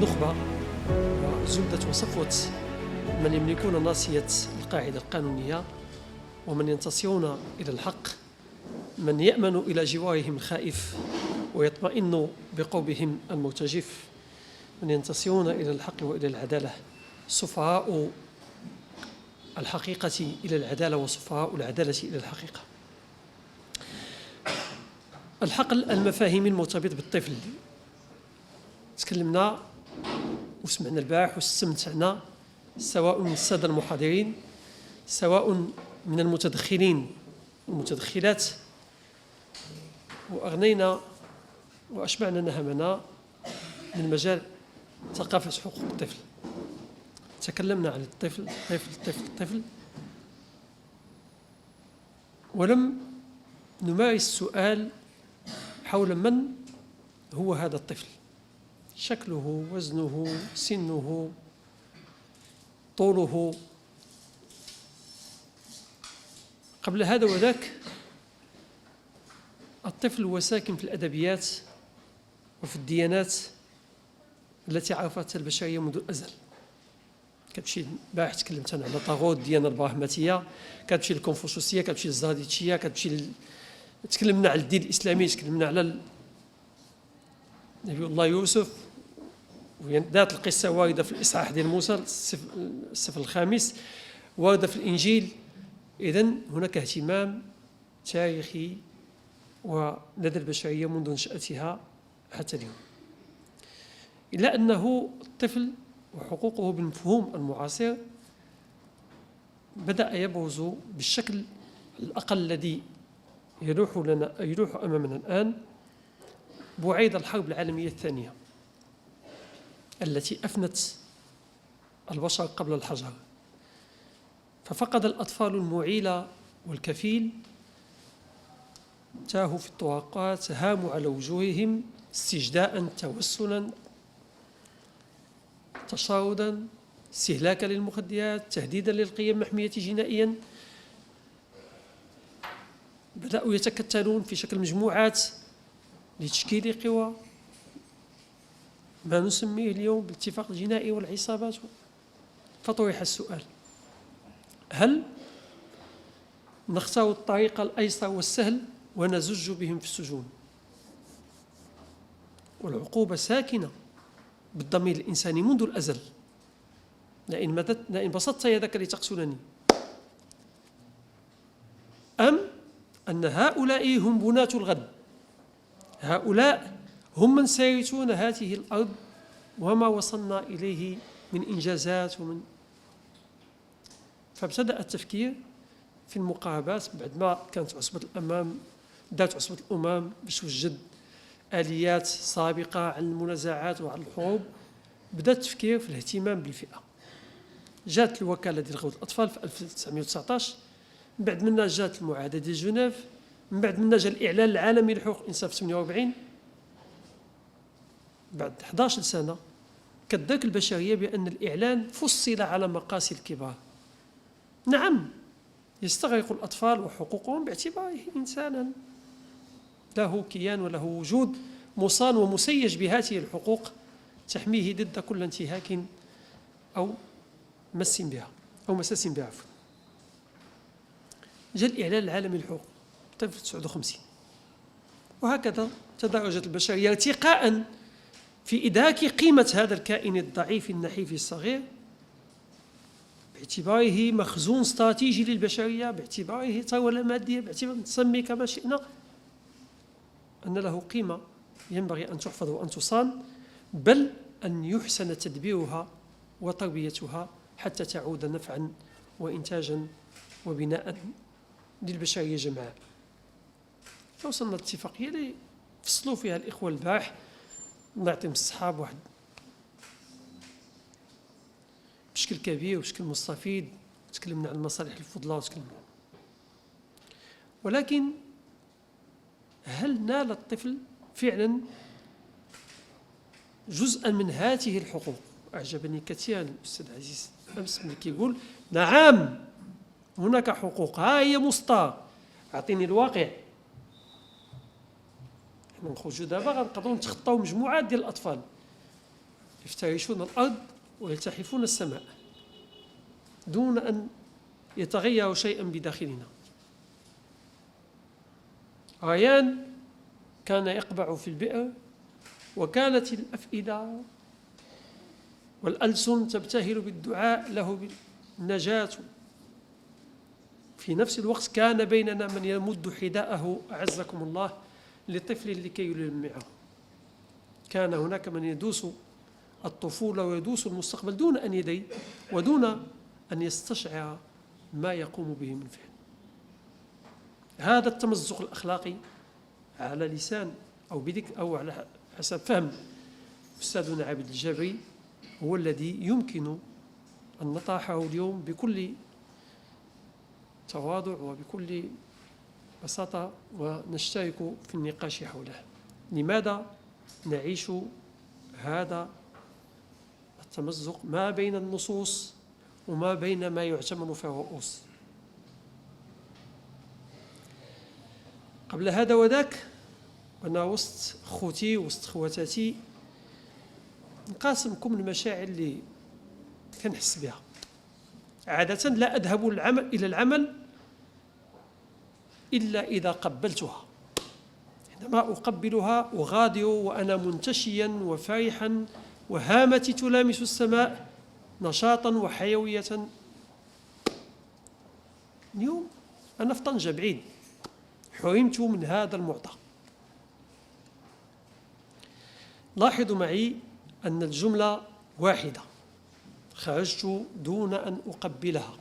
نخبة وزبدة وصفوة من يملكون ناصية القاعدة القانونية ومن ينتصرون إلى الحق، من يأمن إلى جوارهم الخائف ويطمئن بقوبهم المرتجف، من ينتصرون إلى الحق وإلى العدالة، سفراء الحقيقة إلى العدالة وسفراء العدالة إلى الحقيقة. الحقل المفاهيمي المرتبط بالطفل، تكلمنا وسمعنا البارح واستمتعنا سواء من السادة المحاضرين سواء من المتدخلين والمتدخلات، وأغنينا وأشبعنا نهمنا من مجال ثقافة حقوق الطفل. تكلمنا عن الطفل الطفل الطفل الطفل، ولم نمارس السؤال حول من هو هذا الطفل، شكله، وزنه، سنه، طوله. قبل هذا وذاك الطفل هو ساكن في الأدبيات وفي الديانات التي عرفتها البشرية منذ الأزل. كتمشي البارح تكلمت أنا على طاغوت الديانة البراهماتية، كتمشي للكونفوشيوسية، كتمشي للزرادشتية، تكلمنا على الدين الإسلامي، تكلمنا على نبي الله يوسف، وذات القصة واردة في الإصحاح ديال موسى الصفر الخامس، واردة في الإنجيل. إذن هناك اهتمام تاريخي ولدى البشرية منذ نشأتها حتى اليوم، إلا أنه الطفل وحقوقه بالمفهوم المعاصر بدأ يبرز بالشكل الأقل الذي يلوح أمامنا الآن بعيد الحرب العالمية الثانية التي أفنت البشر قبل الحجر، ففقد الأطفال المعيل والكفيل، تاهوا في الطرقات، هاموا على وجوههم استجداء، توسلا، تشاردا، استهلاكا للمخدرات، تهديدا للقيم المحمية جنائيا. بدأوا يتكتلون في شكل مجموعات لتشكيل قوى ما نسميه اليوم بالاتفاق الجنائي والعصابات. فطرح السؤال: هل نختار الطريق الأيسر والسهل ونزج بهم في السجون؟ والعقوبة ساكنة بالضمير الإنساني منذ الأزل، لئن بسطت يدك لتقتلني، أم أن هؤلاء هم بناة الغد، هؤلاء هم من سيرثون هذه الأرض وما وصلنا إليه من إنجازات فابتدأ التفكير في المقاربات بعد ما كانت عصبة الأمام دارت عصبة الأمم باش توجد آليات سابقة على المنازعات وعلى الحروب. بدأ التفكير في الاهتمام بالفئة. جات الوكالة ديال غوث الأطفال في 1919، من بعد منها جات المعاهدة ديال جنيف، من بعد منها جا الإعلان العالمي لحقوق الإنسان في 48. بعد 11 سنة كتدرك البشرية بأن الإعلان فصل على مقاس الكبار. نعم، يستغرق الأطفال وحقوقهم باعتباره إنسانا له كيان وله وجود مصان ومسيج بهذه الحقوق تحميه ضد كل انتهاك أو مس بها أو مساس بها. عفوا. جاء الإعلان العالمي للحقوق في 59، وهكذا تدرجت البشرية ارتقاء في إدراك قيمة هذا الكائن الضعيف النحيف الصغير باعتباره مخزون استراتيجي للبشرية، باعتباره ثروة مادية، باعتبار نسمي كما شئنا، أن له قيمة ينبغي أن تحفظ وأن تصان، بل أن يحسن تدبيرها وتربيتها حتى تعود نفعا وإنتاجا وبناء للبشرية جمعاء. فوصلنا الاتفاقية اللي فصلوا فيها الإخوة البارح، الله يعطيهم الصحاب، واحد بشكل كبير وبشكل مستفيد. تكلمنا عن المصالح الفضلى وتكلمنا، ولكن هل نال الطفل فعلا جزءا من هذه الحقوق؟ أعجبني كثيرا الأستاذ عزيز أمس ملي كيقول نعم هناك حقوق، ها هي مسطرة، أعطيني الواقع. نخرجوا دابا غنقدروا نتخطاو مجموعات ديال الأطفال يفترشون الأرض ويلتحفون السماء دون أن يتغير شيئا بداخلنا. ريان كان يقبع في البئر، وكانت الأفئدة والألسن تبتهل بالدعاء له بالنجاة. في نفس الوقت كان بيننا من يمد حذاءه أعزكم الله لطفل لكي يلمعه. كان هناك من يدوس الطفولة ويدوس المستقبل دون أن يدري ودون أن يستشعر ما يقوم به من فعل. هذا التمزق الأخلاقي على لسان أو على حسب فهم أستاذنا عابد الجبري هو الذي يمكن أن نطرحه اليوم بكل تواضع وبكل بساطة ونشترك في النقاش حوله. لماذا نعيش هذا التمزق ما بين النصوص وما بين ما يعتمد في الرؤوس؟ قبل هذا وذاك أنا وسط خوتي وسط خواتاتي نقاسمكم المشاعر اللي كنحس بها. عادة لا أذهب إلى العمل إلا إذا قبلتها. عندما أقبلها أغادر وأنا منتشيا وفرحا وهامتي تلامس السماء نشاطا وحيوية. اليوم أنا في طنجة بعيد، حرمت من هذا المعطى. لاحظوا معي أن الجملة واحدة، خرجت دون أن أقبلها.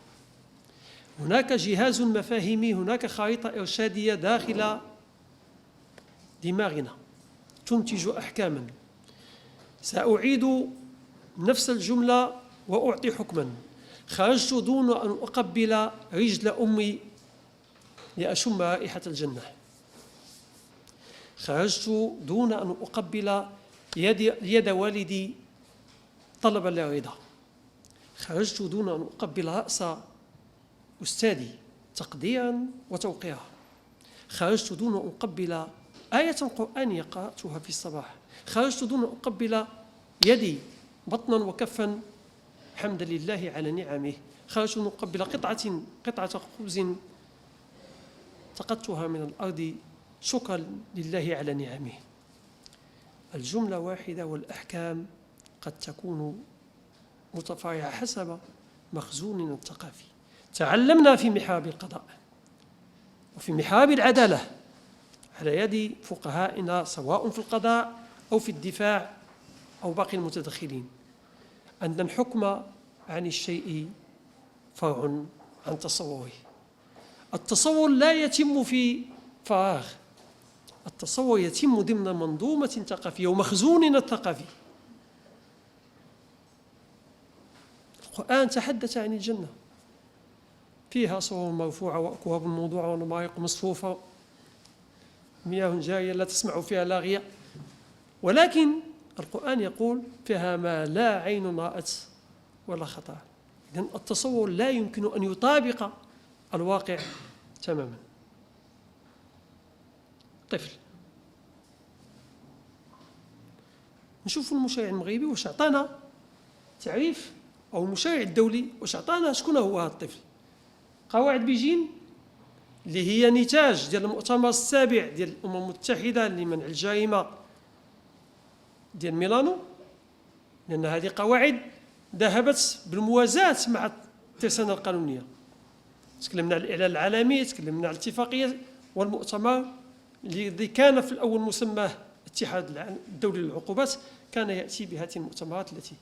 هناك جهاز مفاهيمي، هناك خريطة إرشادية داخل دماغنا تنتج أحكاما. سأعيد نفس الجملة وأعطي حكما. خرجت دون أن أقبل رجل أمي لأشم رائحة الجنة. خرجت دون أن أقبل يد والدي طلبا للرضا. خرجت دون أن أقبل رأس أستاذي تقديرا وتوقيرا. خرجت دون أن أقبل آية قرآنية قرأتها في الصباح. خرجت دون أن أقبل يدي بطنا وكفا حمدا لله على نعمه. خرجت دون أن أقبل قطعة خبز سقطتها من الأرض شكرا لله على نعمه. الجملة واحدة والأحكام قد تكون متفرعة حسب مخزوننا الثقافي. تعلمنا في محارب القضاء وفي محارب العدالة على يد فقهائنا سواء في القضاء أو في الدفاع أو باقي المتدخلين أن الحكم عن الشيء فرع عن تصوره. التصور لا يتم في فراغ، التصور يتم ضمن منظومة ثقافية ومخزوننا الثقافي. القرآن تحدث عن الجنة، فيها سرر مرفوعة وأكواب موضوعة ونمارق مصفوفة، مياه جارية لا تسمع فيها لاغية، ولكن القرآن يقول فيها ما لا عين رأت ولا خطر. إذن التصور لا يمكن أن يطابق الواقع تماما. طفل، نشوف المشرع المغربي واش عطانا تعريف، أو المشرع الدولي واش عطانا شكون هو هذا الطفل. قواعد بيجين اللي هي نتاج ديال المؤتمر السابع ديال الأمم المتحدة لمنع الجريمة ديال ميلانو، لأن هذه قواعد ذهبت بالموازاة مع الترسانة القانونية. تكلمنا على الإعلان العالمي، تكلمنا على الاتفاقية والمؤتمر الذي كان في الأول مسماه الاتحاد الدولي للعقوبات، كان يأتي بهذه المؤتمرات التي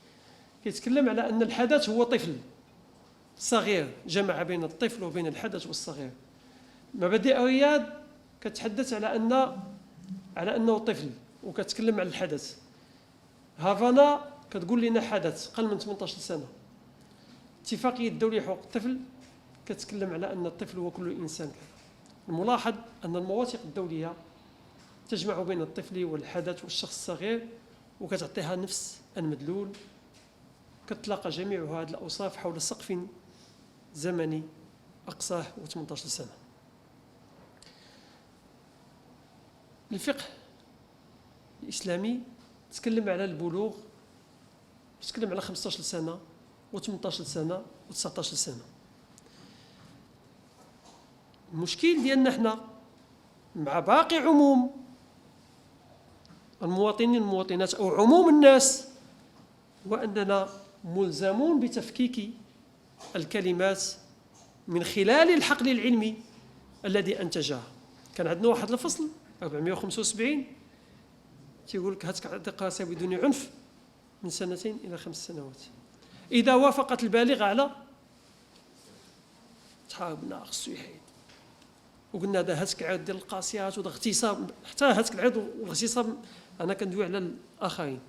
يتكلم على أن الحدث هو طفل صغير، جمع بين الطفل وبين الحدث والصغير. مبادئ رياض كتحدث على أنه طفل وكتكلم على الحدث. هافانا كتقول لنا حدث قل من 18 سنة. اتفاقية الدولية حقوق الطفل كتكلم على أن الطفل هو كل إنسان كذا. الملاحظ أن المواثيق الدولية تجمع بين الطفل والحدث والشخص الصغير وكتعطيها نفس المدلول. كتلاقى جميع هذه الأوصاف حول سقف زمني أقصاه 18 سنة. الفقه الإسلامي تكلم على البلوغ تتكلم على 15 سنة و18 سنة و19 سنة. المشكل ديالنا حنا مع باقي عموم المواطنين والمواطنات أو عموم الناس هو أننا ملزمون بتفكيك الكلمات من خلال الحقل العلمي الذي أنتجها. كان عندنا واحد الفصل 475 تيقول لك هات قاسية بدون عنف من 2 إلى 5 سنوات. إذا وافقت البالغ على صحابنا خصو يحيد، وقلنا هذا هتك العدد ديال القاسيات وهذا اغتصاب، حتى هتك العدد والاغتصاب أنا كندوي على الآخرين.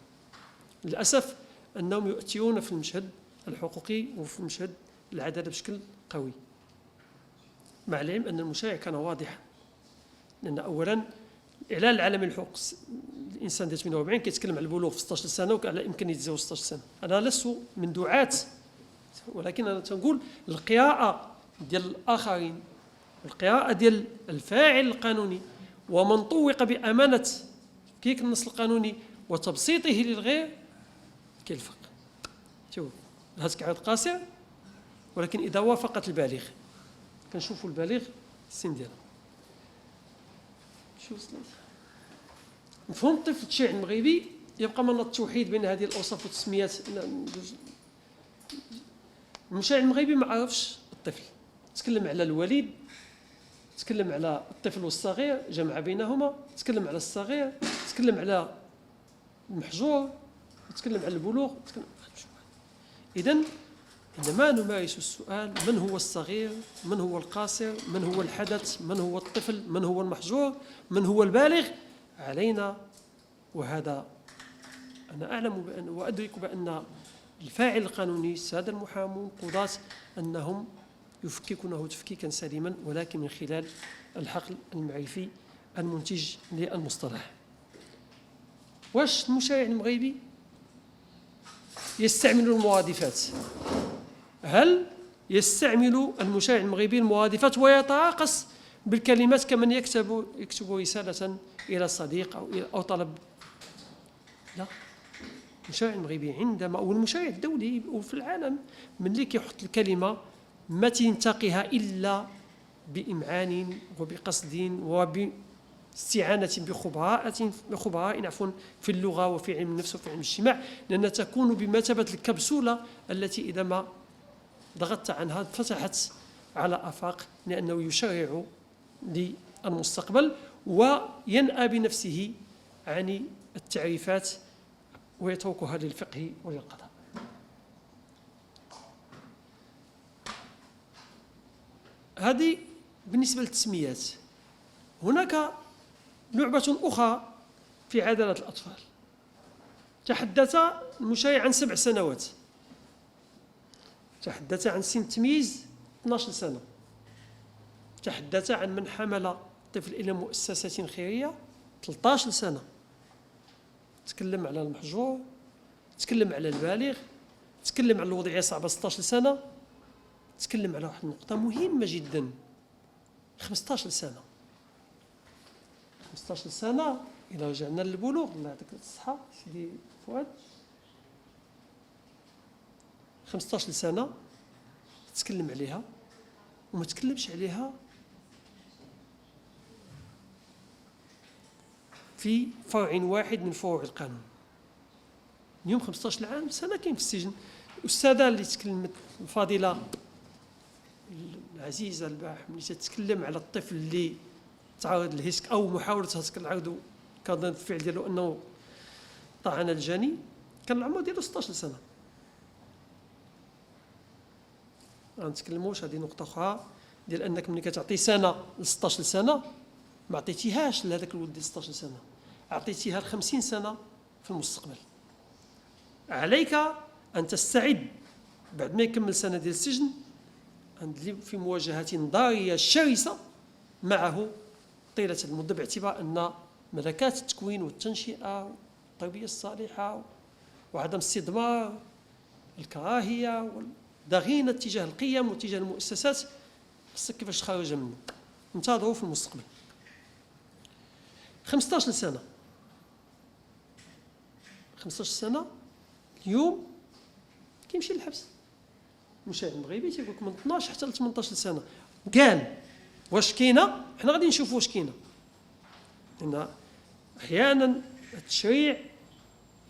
للأسف أنهم يؤتيون في المشهد الحقوقي وفي المشهد العدالة بشكل قوي، مع العلم أن المشارع كان واضحا. لأن أولا الإعلان العالمي للحقوق الإنسان ديال 48 كيتكلم على البلوغ في 16 سنة وعلى إمكانية يتزوج 16 سنة. أنا لست من دعاة، ولكن أنا تنقول القراءة ديال الآخرين والقراءة ديال الفاعل القانوني ومن طوق بأمانة كيك النص القانوني وتبسيطه للغير كيلفق. شوف هاتك عاد قاسي، ولكن إذا وافقت البالغ كنشوفوا البالغ السن ديالها. شو وصلت؟ مفهوم الطفل التشريع المغربي يبقى من التوحيد بين هذه الأوصاف والتسميات. المشرع المغربي ما عرفش الطفل، تكلم على الوليد، تكلم على الطفل والصغير جمع بينهما، تكلم على الصغير، تكلم على المحجور، تكلم على البلوغ. إذن عندما نمارس السؤال من هو الصغير، من هو القاصر، من هو الحدث، من هو الطفل، من هو المحجور، من هو البالغ، علينا، وهذا أنا أعلم بأن وأدرك بأن الفاعل القانوني السادة المحامون قضاة أنهم يفككونه تفكيكا سليما، ولكن من خلال الحقل المعرفي المنتج للمصطلح. واش المشرع المغربي يستعمل المرادفات؟ هل يستعمل المشرع المغربي المرادفات ويتراقص بالكلمات كمن يكتب رسالة إلى صديق أو طلب؟ لا. المشرع المغربي عندما أو المشرع الدولي وفي العالم ملي كيحط الكلمة ما تنتقيها إلا بإمعان وبقصد وباستعانة بخبراء في اللغة وفي علم النفس وفي علم الاجتماع، لأنها تكون بمثابة الكبسولة التي إذا ما ضغطت عنها فتحت على آفاق، لأنه يشرع للمستقبل وينأى بنفسه عن التعريفات ويتركها للفقه وللقضاء. هذه بالنسبة للتسميات. هناك لعبة أخرى في عدالة الأطفال. تحدث المشرع عن 7 سنوات، تحدث عن سن التمييز 12 سنة، تحدث عن من حمل الطفل إلى مؤسسة خيرية 13 سنة، تكلم على المحجور، تكلم على البالغ، تكلم على الوضعية صعبة 16 سنة، تكلم على واحد النقطة مهمة جدا 15 سنة. 15 سنة إذا رجعنا للبلوغ، الله يعطيك الصحة سيدي فؤاد، 15 سنة تتكلم عليها وما تكلمش عليها في فرع واحد من فروع القانون. اليوم 15 عام سنة كاين في السجن. الأستاذة اللي تكلمت الفاضلة العزيزة البارح ملي تتكلم على الطفل اللي تعرض للهسك أو محاولة هسك العرض كان الفعل ديالو أنه طعن الجاني، كان العمر ديالو 16 سنة. ما نتكلموش هذه نقطة أخرى ديال أنك ملي كتعطي سنة ل 16 سنة ما عطيتيهاش لهذاك الولد ديال 16 سنة، عطيتيها ل 50 سنة في المستقبل. عليك أن تستعد بعد ما يكمل سنة ديال السجن في مواجهة نضالية شرسة معه طيلة المدة، باعتبار أن ملكات التكوين والتنشئة والتربية الصالحة وعدم استدمار الكراهية والضغينة تجاه القيم وتجاه المؤسسات خصك كيفاش تخرج منه، انتظروا في المستقبل. 15 سنة 15 سنة اليوم كيمشي للحبس. المشاهد المغربي تيقول لك من 12 حتى ل 18 سنه. قال واش كاينه؟ حنا غادي نشوفوا واش كاينه، لان احيانا التشريع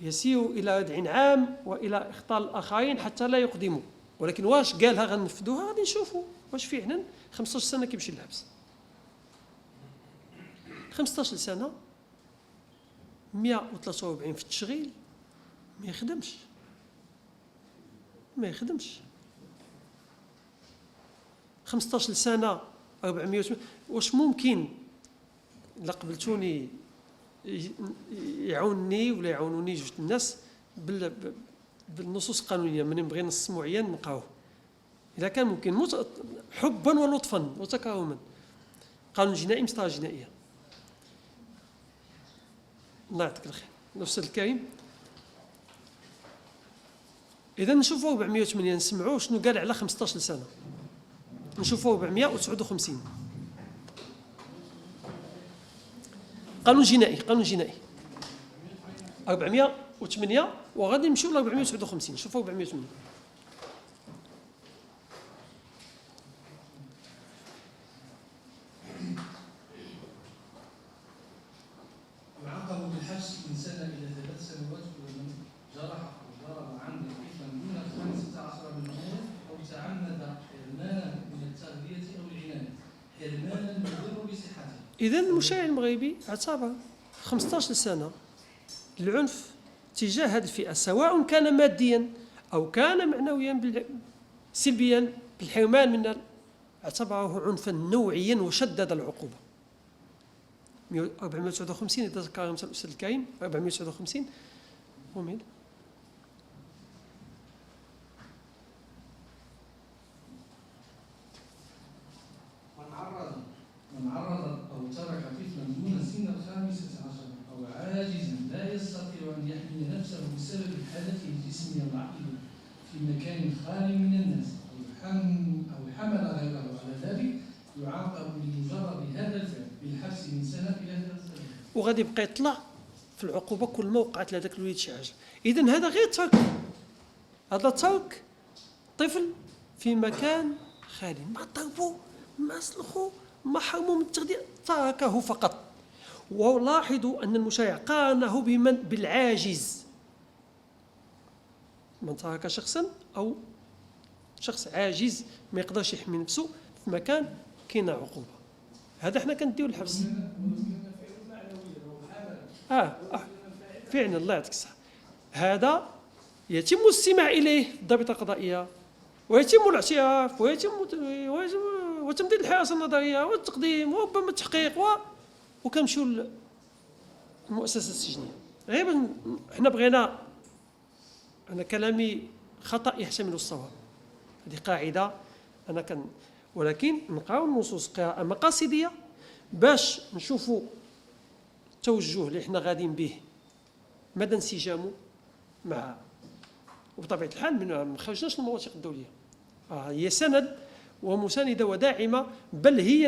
يسير الى ردع عام والى اخطاء الاخرين حتى لا يقدموا، ولكن واش قالها غنفذوها؟ غادي نشوفوا واش فعلا 15 سنه كيمشي للحبس. 15 سنه 143 في التشغيل ما يخدمش. 15 سنه 400. واش ممكن الا قبلتوني يعاونني ولا يعاونوني جوج الناس بالنصوص القانونيه، من نبغي نص معين نلقاوه اذا كان ممكن، حبا ولطفا وتكرما. قانون جنائي، مسطره جنائيه. الله يعطيك الخير الاستاذ الكريم. اذا نشوفوا 408 نسمعوا شنو قال على 15 سنه. نشوفوا 459 قانون جنائي 408 وغادي نمشيو ل 459. نشوفوا 408. يعاقب بالحبس من سنة إلى 3 سنوات ومن جرح أو ضرب عمدا طفلا دون 15 من عمره أو تعمد حرمانا من التربية أو العناية حرمانا يضر بصحته. إذا المشاهد المغربي اعتبر 15 سنة العنف تجاه هذه الفئة، سواء كان ماديا أو كان معنويا سلبيا بالحرمان من اعتبره عنفا نوعيا وشدد العقوبة. 459 إذا ذكر الأستاذ الكريم 459 ومن من عرض أو ترك طفلا دون سن 15 أو عاجزا لا يستطيع أن يحمي نفسه بسبب حالته الجسمية والعقلية في مكان خالي من الناس أو حمل غيره على ذلك يعاقب لمجرد هذا الفعل بالحبس من سنة إلى 3 سنوات. وغادي يبقى يطلع في العقوبة كل ما وقعت لهذاك الوليد شي حاجة. إذن هذا غير ترك، هذا ترك طفل في مكان خالي، ما ضربوا ما سلخوا ما حرموا من التغذية، تركه فقط. ولاحظوا أن المشرع قارنه بالعاجز. من ترك شخصا أو شخص عاجز ما يقدرش يحمي نفسه في مكان كاين عقوبة، هذا حنا كنديو الحبس. فعلا الله يعطيك الصحة. هذا يتم الاستماع إليه الضابطة القضائية، ويتم الاعتراف، وتمديد الحراسة النظرية والتقديم وربما التحقيق وكنمشيو للمؤسسة السجنية. غير حنا بغينا، أنا كلامي خطأ يحتمل الصواب، هذه قاعدة أنا ولكن نقراو النصوص قراءة مقاصدية باش نشوفوا التوجه اللي حنا غاديين به مدى انسجامه مع، وبطبيعة الحال ما خرجناش من المواثيق الدولية. هي سند ومساندة وداعمة، بل هي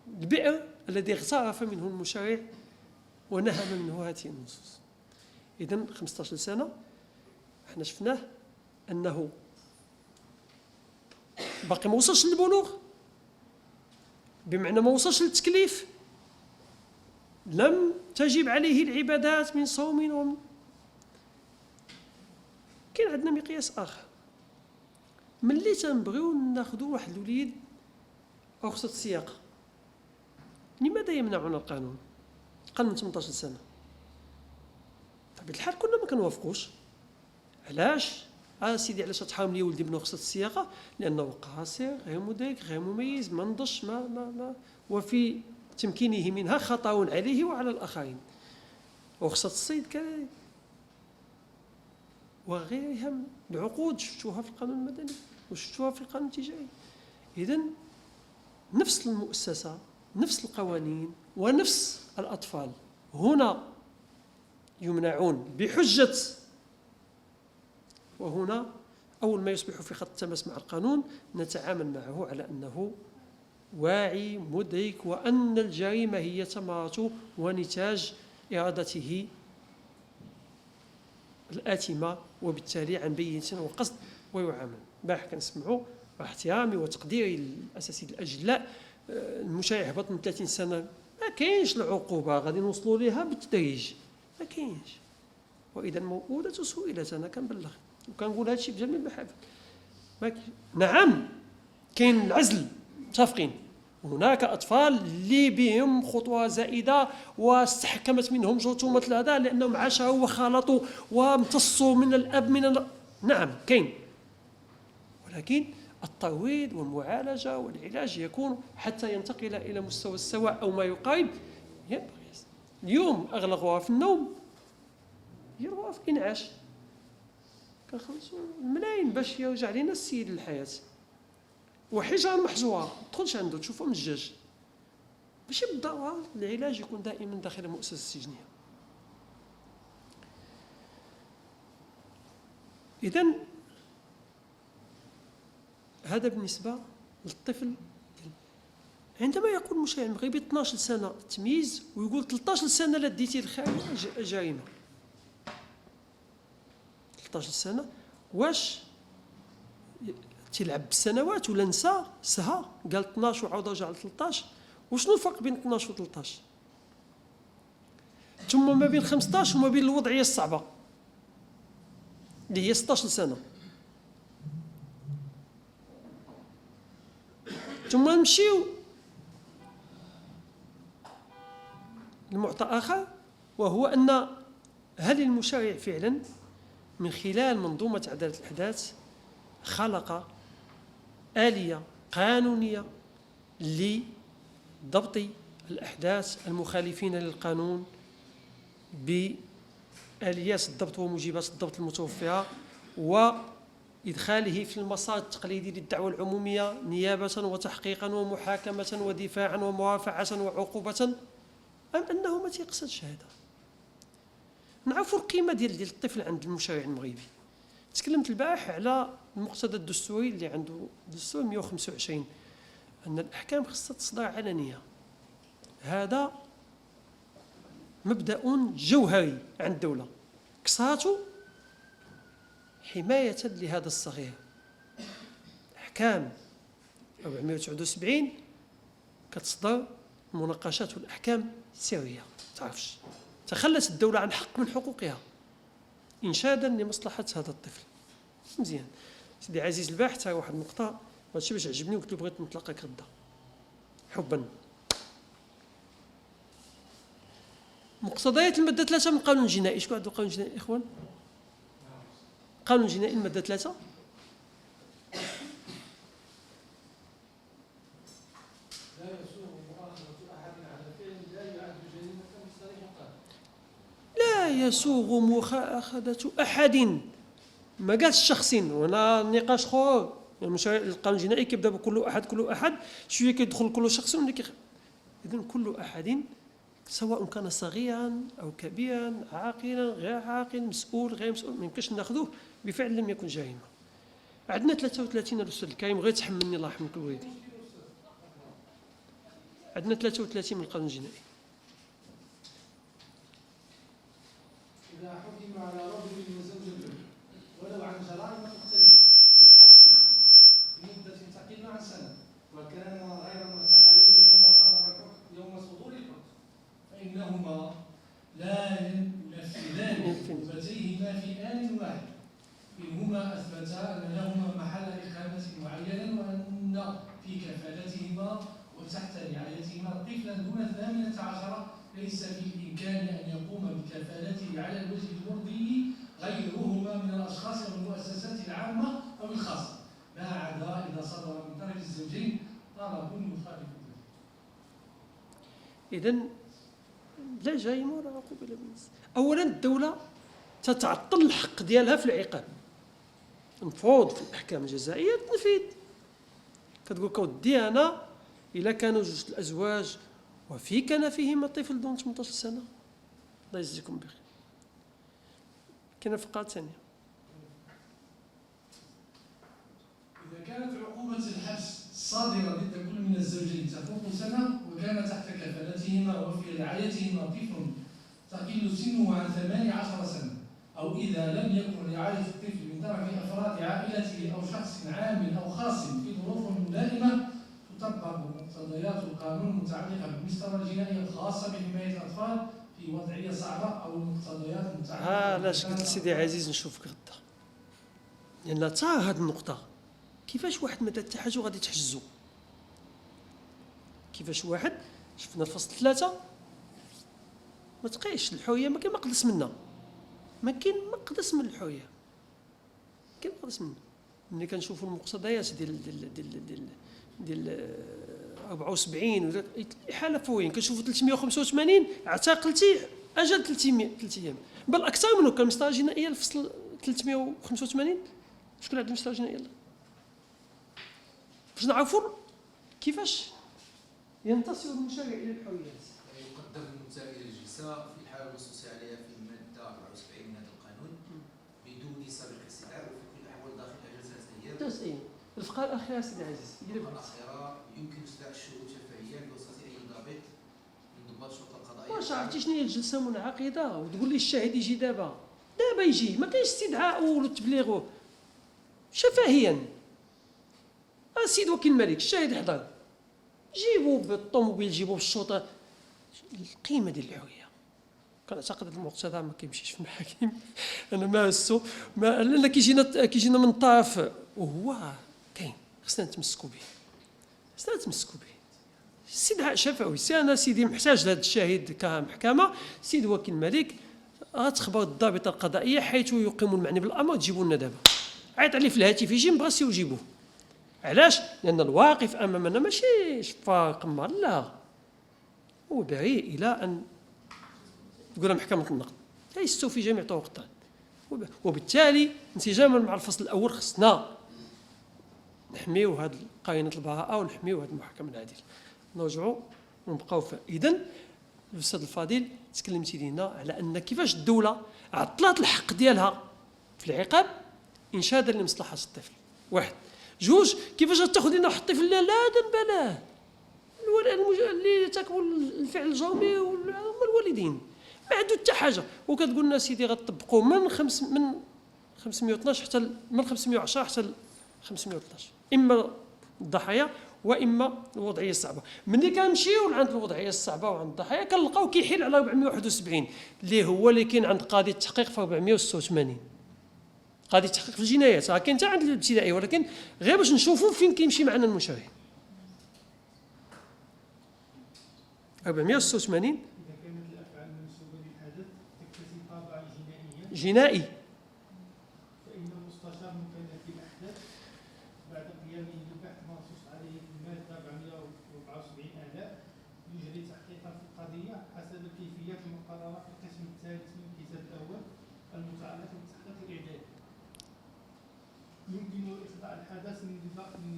البئر الذي اغترف منه المشرع ونهم منه هذه النصوص. إذن 15 سنة احنا شفناه أنه باقي ما وصلش للبلوغ، بمعنى ما وصلش للتكليف، لم تجب عليه العبادات من صوم ومن. كاين عندنا مقياس آخر، ملي تنبغيو ناخذوا واحد الوليد رخصة السياقة، لماذا يمنعنا القانون؟ أقل من 18 سنة. بطبيعة الحال كنا ما كنوافقوش. علاش؟ سيدي علاش تحرم لي ولدي من رخصة السياقة؟ لأنه قاصر، غير مدرك، غير مميز، ما نضش، ما وفي تمكينه منها خطر عليه وعلى الآخرين. رخصة الصيد كذلك، وغيرها من العقود شفتوها في القانون المدني وشفتوها في القانون التجاري. إذن نفس المؤسسة، نفس القوانين، ونفس الأطفال هنا يمنعون بحجة، وهنا أول ما يصبح في خط التماس مع القانون نتعامل معه على أنه واعي مدرك، وأن الجريمة هي ثمرة ونتاج إرادته الآثمة وبالتالي عن بينة وقصد ويعامل. باح كنسمعوا مع احترامي وتقديري الأساسي الأجلاء المشاع يهبط من 30 سنة، ما كاينش العقوبة، غادي نوصلوا ليها بالتدريج، ما كاينش. وإذا الموءودة سئلت، أنا كنبلغ وكنقول هذا الشيء بجميع المحافل. نعم كاين العزل، متفقين، هناك أطفال اللي بهم خطوة زائدة واستحكمت منهم جرثومة هذا لأنهم عاشوا وخالطوا وامتصوا من الأب نعم كاين، ولكن الترويض والمعالجة والعلاج يكون حتى ينتقل إلى مستوى السواء أو ما يقارب. اليوم أغلقوها في النوم، يروها في الإنعاش، كنخلصوا الملايين باش يرجع لنا السيد للحياة. وحجر محجورة ما تدخلش عنده تشوفه مزجاج، ماشي بالضرورة العلاج يكون دائما داخل المؤسسة السجنية. إذن هذا بالنسبة للطفل. عندما يقول المشرع المغربي 12 سنة تمييز ويقول 13 سنة لا ديتي الخارج جريمة، 13 سنة واش تلعب بالسنوات ولا نسى سها قال 12 وعاود رجع ل 13؟ وشنو الفرق بين 12 و 13؟ ثم ما بين 15 وما بين الوضعية الصعبة اللي هي 16 سنة. ثم نمشيو لمعطى آخر، وهو أن هل المشرع فعلا من خلال منظومة عدالة الأحداث خلق آلية قانونية لضبط الأحداث المخالفين للقانون بآليات الضبط وموجبات الضبط المتوفرة، وإدخاله في المسار التقليدي للدعوة العمومية نيابة وتحقيقا ومحاكمة ودفاعا ومرافعة وعقوبة، أم أنه ما تيقصدش هذا؟ نعرفوا القيمة ديال الطفل عند المشرع المغربي. تكلمت البارح على المقتضى الدستوري اللي عنده الدستور 125، أن الأحكام خصها تصدر علنية. هذا مبدأ جوهري عند الدولة، كسرته حماية لهذا الصغير. أحكام 479 كتصدر المناقشات والأحكام سرية، تعرفش، تخلت الدولة عن حق من حقوقها إنشادا لمصلحة هذا الطفل. مزيان سيدي عزيز الباحث، تاع واحد النقطة هادشي باش عجبني وقلت له بغيت نتلاقاك غدا حبا. مقتضيات المادة 3 من القانون الجنائي، شكون عنده قانون جنائي إخوان؟ قانون جنائي المادة 3 لا يسوغ مؤاخذة أحد، ما قالش شخص. وهنا النقاش خور، يعني القانون الجنائي كيبدا بكل أحد، كل أحد شوية كيدخل كل شخص إذن كل أحد سواء كان صغيرا أو كبيرا، عاقلا غير عاقل، مسؤول غير مسؤول، ما يمكنش ناخذوه بفعل لم يكن جريمة. عندنا 33 الأستاذ الكريم، غير تحملني الله يرحمك الوالدين، عندنا 33 من القانون الجنائي. إذا حكم على رجل وزوجته ولو عن جرائم مختلفة بالحبس لمدة تقل عن سنة، وكان غير معتقلين يوم صدور الحكم، فإنهما لا ينفذان عقوبتيهما في آن واحد إن هما أثبتا أن لهما محل إقامة معينا، وأن في كفالتهما وتحت رعايتهما طفلا دون 18 ليس في الإمكان أن يقوم بكفالته على الوجه المرضي غيرهما من الأشخاص والمؤسسات العامة أو الخاصة، ما عدا إذا صدر من طرف الزوجين طلب مخالف. إذن لا جريمة ولا عقوبة إلا بالنص. أولا الدولة تتعطل الحق ديالها في العقاب، المفروض في الأحكام الجزائية تنفيذ. كتقول كودي أنا إلا كانوا جوج الأزواج وفي كان فيهما طفل دون 18 سنة، الله يجزيكم بخير. كاينة فقرة ثانية، إذا كانت عقوبة الحبس الصادرة ضد كل من الزوجين تفوق سنة وكان تحت كفالتهما وفي رعايتهما طفل تقل سنه عن 18 سنة، أو إذا لم يكن لإعادة الطفل من طرف أفراد عائلته أو شخص عام أو خاص في ظروف ملائمة، تطبق مقتضيات القانون المتعلقة بالمسطرة الجنائية الخاصة بحماية الأطفال في وضعية صعبة أو المقتضيات المتعلقة. علاش قلت سيدي عزيز نشوفك غدا؟ لأن تا هاد النقطة كيفاش واحد ما دار حتى حاجة وغادي تحجزو؟ كيفاش واحد شفنا الفصل 3 ما تقيش الحويه، ما كاين مقدس منها، ما كاين مقدس من الحويه، كاين مقدس منها. ملي كنشوفوا المقتضيات ديال 74 حاله فوين كنشوفوا 385 اعتقلتي اجل 300 ايام، بل اكثر منه. كان المسطره الجنائيه الفصل 385 شكون عنده المسطره الجنائيه؟ باش نعرفوا كيفاش ينتصر المشرع الى الحريات. يقدم المتهم الى الجلسه في الحاله المنصوص عليها في الماده 74 من هذا القانون بدون سابق استدعاء، وفي كل الاحوال داخل اجل 3 ايام. الفقره الاخيره سيدي عزيز، الفقره الاخيره يمكن استدعاء الشهود شفهيا بواسطه اي ضابط من ضباط الشرطه القضائيه. واش عرفتي شنو هي الجلسه منعقده وتقول لي الشاهد يجي دابا يجي، ما كاينش استدعاء والتبليغ شفهيا. السيد وكيل الملك الشاهد يحضر، جيبوا بالطوموبيل، جيبوا بالشرطه. القيمه ديال الحريه كنعتقد المقتضى ما كيمشيش في المحاكم. انا ما هسو ما لان كيجينا من طرف وهو كاين، خصنا نتمسكوا به، استدعاء شفوي. انا سيدي محتاج لهذا الشاهد كمحكمه، سيد وكيل الملك غتخبر الضابطه القضائيه حيث يقيم المعني بالامر تجيبوا لنا دابا. عيط عليه في الهاتف يجي، بغا يجيبوه. علاش؟ لان الواقف امامنا ماشي شفاق قمار، لا، هو بريء الى ان تقول محكمه النقد يستوفي جميع طرق الطعن. وبالتالي انسجاما مع الفصل الاول خصنا نحميو هذه قرينه البراءه ونحميو هذه المحاكمه العادله. نرجعوا ونبقاو. اذا الاستاذ الفاضل تكلمتي لينا على ان كيفاش الدوله عطلات الحق ديالها في العقاب انشادا لمصلحه الطفل. واحد. جوج، كيفاش غتاخذ لنا واحد الطفل لا ذنب له اللي ارتكبوا الفعل الجرمي هما الوالدين، ما عنده حتى حاجه. وكتقول لنا سيدي غتطبقوا من 512 حتى من 510 حتى 512، اما الضحايا واما الوضعيه الصعبه. ملي كنمشيو عند الوضعيه الصعبه وعند الضحايا كنلقاو كيحيل على 471 اللي كاين عند قاضي التحقيق في 486. قاضي التحقيق في الجنايات راه كاين حتى عند الابتدائي، ولكن غير باش نشوفوا فين كيمشي معنا المشرع. 486 إذا كانت الأفعال المنسوبة للحدث تكتسب طابعا جنائي، فإن المستشار مكلف بالأحداث بعد قيامه ببحث منصوص عليه في المادة 474 آلاء يجري تحقيقا في القضية حسب الكيفيات المقررة في القسم الثالث من الكتاب الأول المتعلق بالتحقيق الإعدادي. يمكن إخضاع الحدث من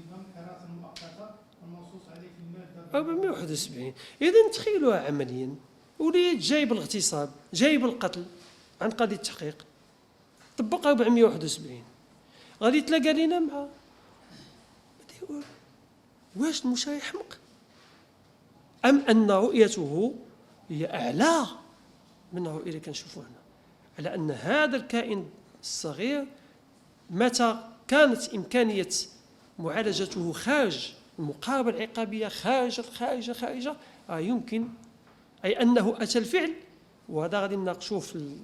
نظام الحراسة المؤقتة المنصوص عليه في المادة 471. إذا تخيلوها عمليا، وليد جايب الاغتصاب، جايب القتل عند قاضي التحقيق، طبق 471، غادي يتلاقى لينا مع واش المشرع يحمق أم أن رؤيته هي أعلى من الرؤية اللي كنشوفوها هنا، على أن هذا الكائن الصغير متى كانت إمكانية معالجته خارج المقاربة العقابية خارجة يمكن، أي أنه أتى الفعل. وهذا غادي نناقشوه في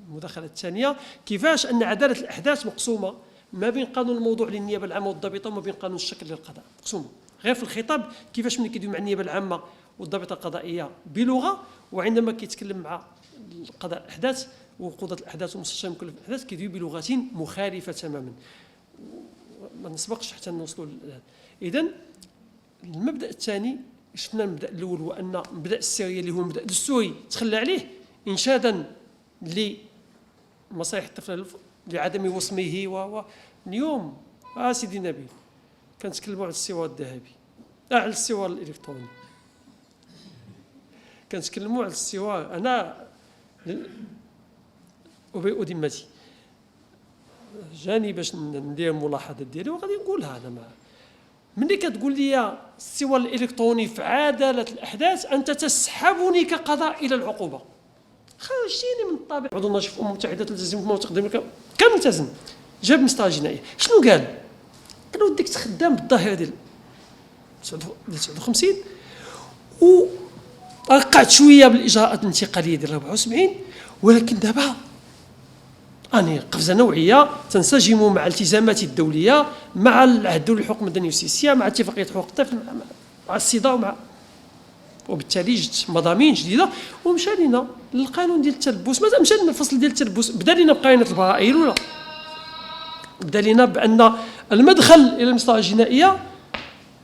المداخلة الثانية، كيفاش أن عدالة الأحداث مقسومة ما بين قانون الموضوع للنيابة العامة والضابطة وما بين قانون الشكل للقضاء، مقسومة غير في الخطاب. كيفاش ملي كيدوي مع النيابة العامة والضابطة القضائية بلغة، وعندما كيتكلم مع قضاء الأحداث وقضاة الأحداث والمستشار مكلف الأحداث كيدوي بلغات مخالفة تماما. ما نسبقش حتى نوصلوا لهذا. إذن المبدأ الثاني شفنا المبدأ الأول هو أن مبدأ السرية اللي هو المبدأ الدستوري تخلى عليه إنشادا لمصالح الطفل لعدم وصمه. اليوم سيدي نبيل كنتكلموا على السوار الذهبي، على السوار الإلكتروني، كنتكلموا على السوار. أنا أبرئ ذمتي جاني باش ندير الملاحظات ديالي وغادي نقولها. انا ملي كتقول لي السوار الالكتروني في عداله الاحداث انت تسحبني كقضاء الى العقوبه، خرجتيني من الطابع. عضو الناشط في الامم المتحده تلتزم بما تقدم كان ملتزم، جاب مسطره جنائيه. شنو قال؟ قال له وديك تخدام بالظاهره ديال 59 وقعت شويه بالاجراءات الانتقاليه ديال 74، ولكن دابا اني قفزه نوعيه تنسجم مع الالتزامات الدوليه، مع العهد الدولي للحقوق المدنيه والسياسيه، مع اتفاقيه حقوق الطفل، مع الصيدا، ومع وبالتالي جت مضامين جديده ومشى لنا للقانون ديال التلبس. مازال مشى لنا الفصل ديال التلبس، بدا لنا بقائمه البراءه الاولى، بدا لنا بان المدخل الى المصلحه الجنائيه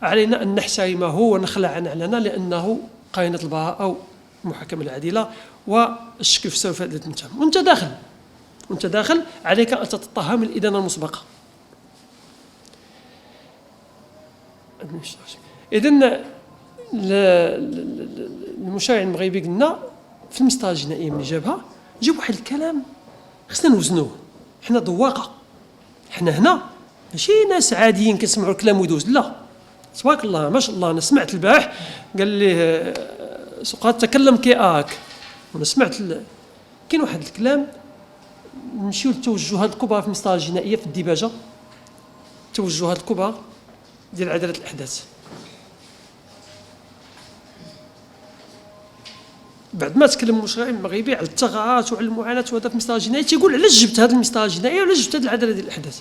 علينا ان نحترمه ونخلع عن علنا، لانه قائمه البراءه او المحاكمه العادله والشك في سوف المتهم. وانت داخل عليك ان تتطهم الادانه المسبقه. اذن المشرع المغربي قلنا في المسطره الجنائيه ملي جابها جاب واحد الكلام خصنا نوزنوه. حنا ذواقه، حنا هنا ماشي ناس عاديين كنسمعوا الكلام ويدوز، لا تبارك الله ما شاء الله. انا سمعت البارح قال لي سقراط تكلم كياك، وانا سمعت كاين واحد الكلام. نمشيو للتوجهات الكبرى في المسطره الجنائيه في الديباجه، التوجهات الكبرى ديال عداله الاحداث. بعد ما تكلم المشرع المغربي على الثغرات وعلى المعاناه وهذا في المسطره الجنائيه، تيقول علاش جبت هذه المسطره الجنائيه وعلاش جبت هذه العداله ديال الاحداث.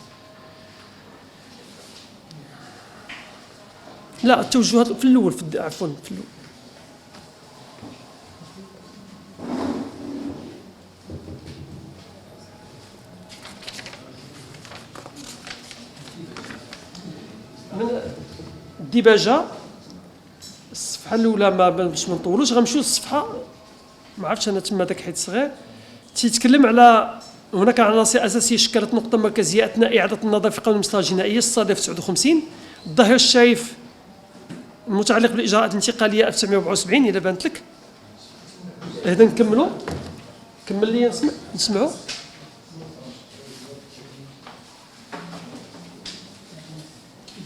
لا التوجهات في الاول، عفوا في الاول. من الديباجه الصفحه الاولى، ما باش ما نطولوش غنمشيو للصفحه ما عرفتش انا تما داك حيت صغير. تيتكلم على هناك عناصر اساسيه شكلت نقطه مركزيه اثناء اعاده النظر في قانون المسطره الجنائيه الصادر في 59. الظاهر الشايف المتعلق بالاجراءات الانتقاليه 1974 اذا بانت لك. اذا نكملوا، كمل لي نسمعوا.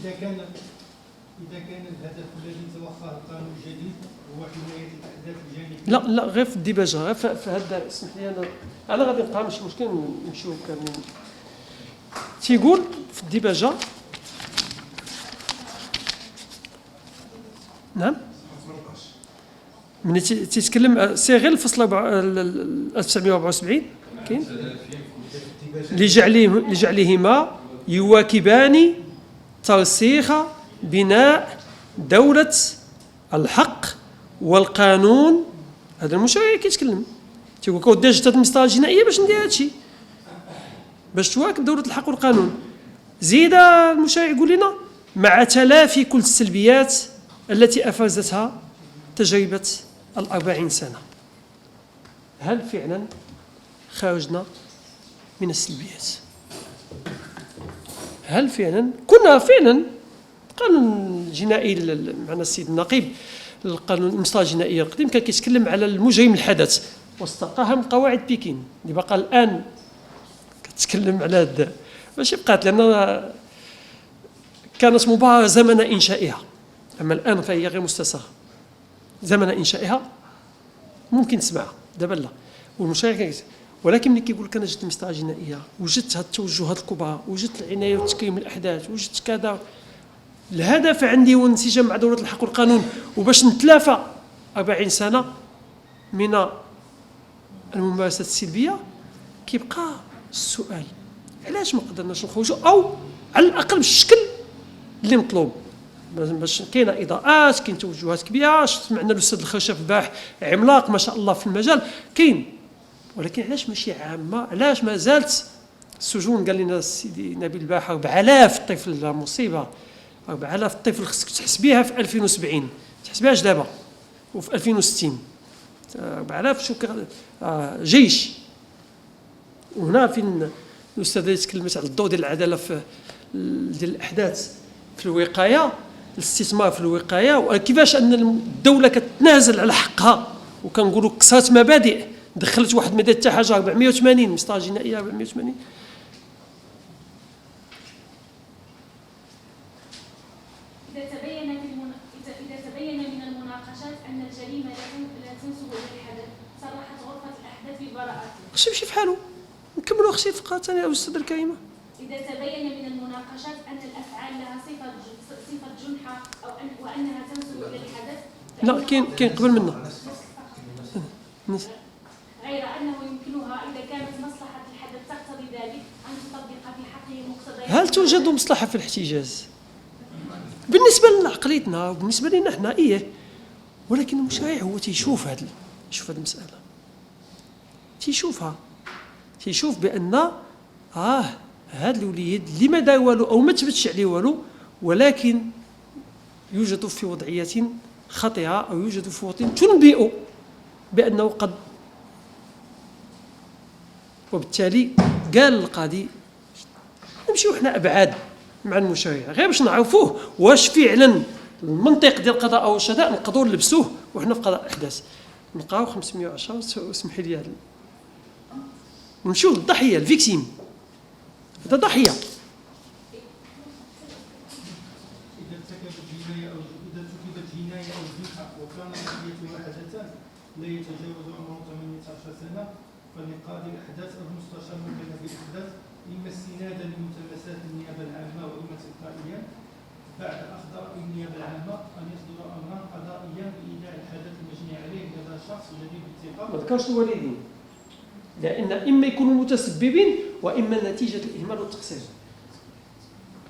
إذا كان الهدف الذي توخاه القانون الجديد هو حماية الأحداث الجانبية. لا غير في الديباجه، غير في هذا. اسمح لي انا غادي نبقى ماشي مشكل نمشيو كاملين. تيقول في الديباجه نعم من تيتكلم سي غير الفصل 1974 كاين لجعلهما يواكبان ترسيخ بناء دولة الحق والقانون. هذا المشرع كيتكلم تيقول لك ودي جات المسطره الجنائيه باش ندير هادشي، باش تواكب دولة الحق والقانون. زيد المشرع يقول لنا مع تلافي كل السلبيات التي افرزتها تجربه ال40 سنه. هل فعلا خرجنا من السلبيات؟ هل فعلا كنا فعلا القانون الجنائي معنا السيد النقيب، القانون المسطره الجنائيه القديم كان كيتكلم على المجرم الحدث واستقاها من قواعد بكين اللي باقا الان كتكلم على هذا ماشي بقات، لان كانت مبارزه زمن انشائها، اما الان فهي غير مستساغه. زمن انشائها ممكن تسمعها دابا لا، والمشاركه ولكن ملي كيقول لك انا جبت المسطره الجنائيه وجدت هاد التوجهات الكبرى، وجدت العنايه وتكريم الاحداث، وجدت كذا، الهدف عندي هو الانسجام مع دوله الحق والقانون وباش نتلافى 40 سنه من الممارسات السلبيه. كيبقى السؤال علاش ما قدرناش نخرجوا، او على الاقل بالشكل اللي مطلوب، باش كاينه اضاءات، كاين توجهات كبيره. سمعنا الاستاذ الخشف باح عملاق ما شاء الله في المجال كاين، ولكن علاش ماشي عامه؟ علاش ما زالت السجون؟ قال لنا السيدي نبيل الباحه 4000 طفل مصيبه، 4000 طفل خصك تحسبيها في 2070 تحسبيهاش دابا وفي 2060 4000 شو جيش. وهنا فين الاستاذه تكلمت على الضوء ديال العداله في ديال الاحداث في الوقايه، الاستثمار في الوقايه، وكيفاش ان الدوله كتنازل على حقها وكنقولوا كسرت مبادئ، دخلت واحد مدينه حتى حاجه 480 مسطره جنائيه 480. إذا تبين من المناقشات أن الجريمة لا تنسب إلى الحدث، صرحت غرفة الأحداث خصو يمشي في حاله. نكملوا اختي الفقره الثانيه يا استاذه الكريمه. إذا تبين من المناقشات أن الأفعال لها صفة جنحة أو وأنها تنسب إلى الحدث، لا كاين قبل منه. غير أنه يمكنها إذا كانت مصلحة الحدث تقتضي ذلك أن تطبق في حقه مقتضيات. هل توجد مصلحه في الاحتجاز؟ بالنسبه لعقليتنا وبالنسبه لنا احنا ولكن المشرع هو تيشوف هذه المساله، تيشوف بان هذا الوليد اللي ما دار والو او ما تبتش عليه والو، ولكن يوجد في وضعيه خطئه او يوجد في وضعيه تنبئ بانه قد، وبالتالي قال القاضي نمشيو حنا ابعاد مع المشرع غير باش نعرفوه واش فعلا المنطق ديال القضاء او الشهداء نقدروا نلبسوه وحنا في قضاء الاحداث. نلقاو 510 واسمحي لي نمشيو للضحيه الفيكتيم، هذا ضحيه. إذا ارتكبت جناية أو إذا ارتكبت جناية أو جنحة وكان ضحيتها حدثان لا يتجاوز عمره 18 سنة، فلقاضي الأحداث أو المستشار مكلف بالأحداث إما استنادا لمتلمسات النيابة العامة وإما تلقائيا بعد أخذ رأي النيابة العامة أن يصدر أمرا قضائيا بإيداع الحدث المجني عليه لدى شخص جديد بالثقة. ما ذكرش الوالدين، لأن إما يكونوا متسببين وإما نتيجة الإهمال والتقصير.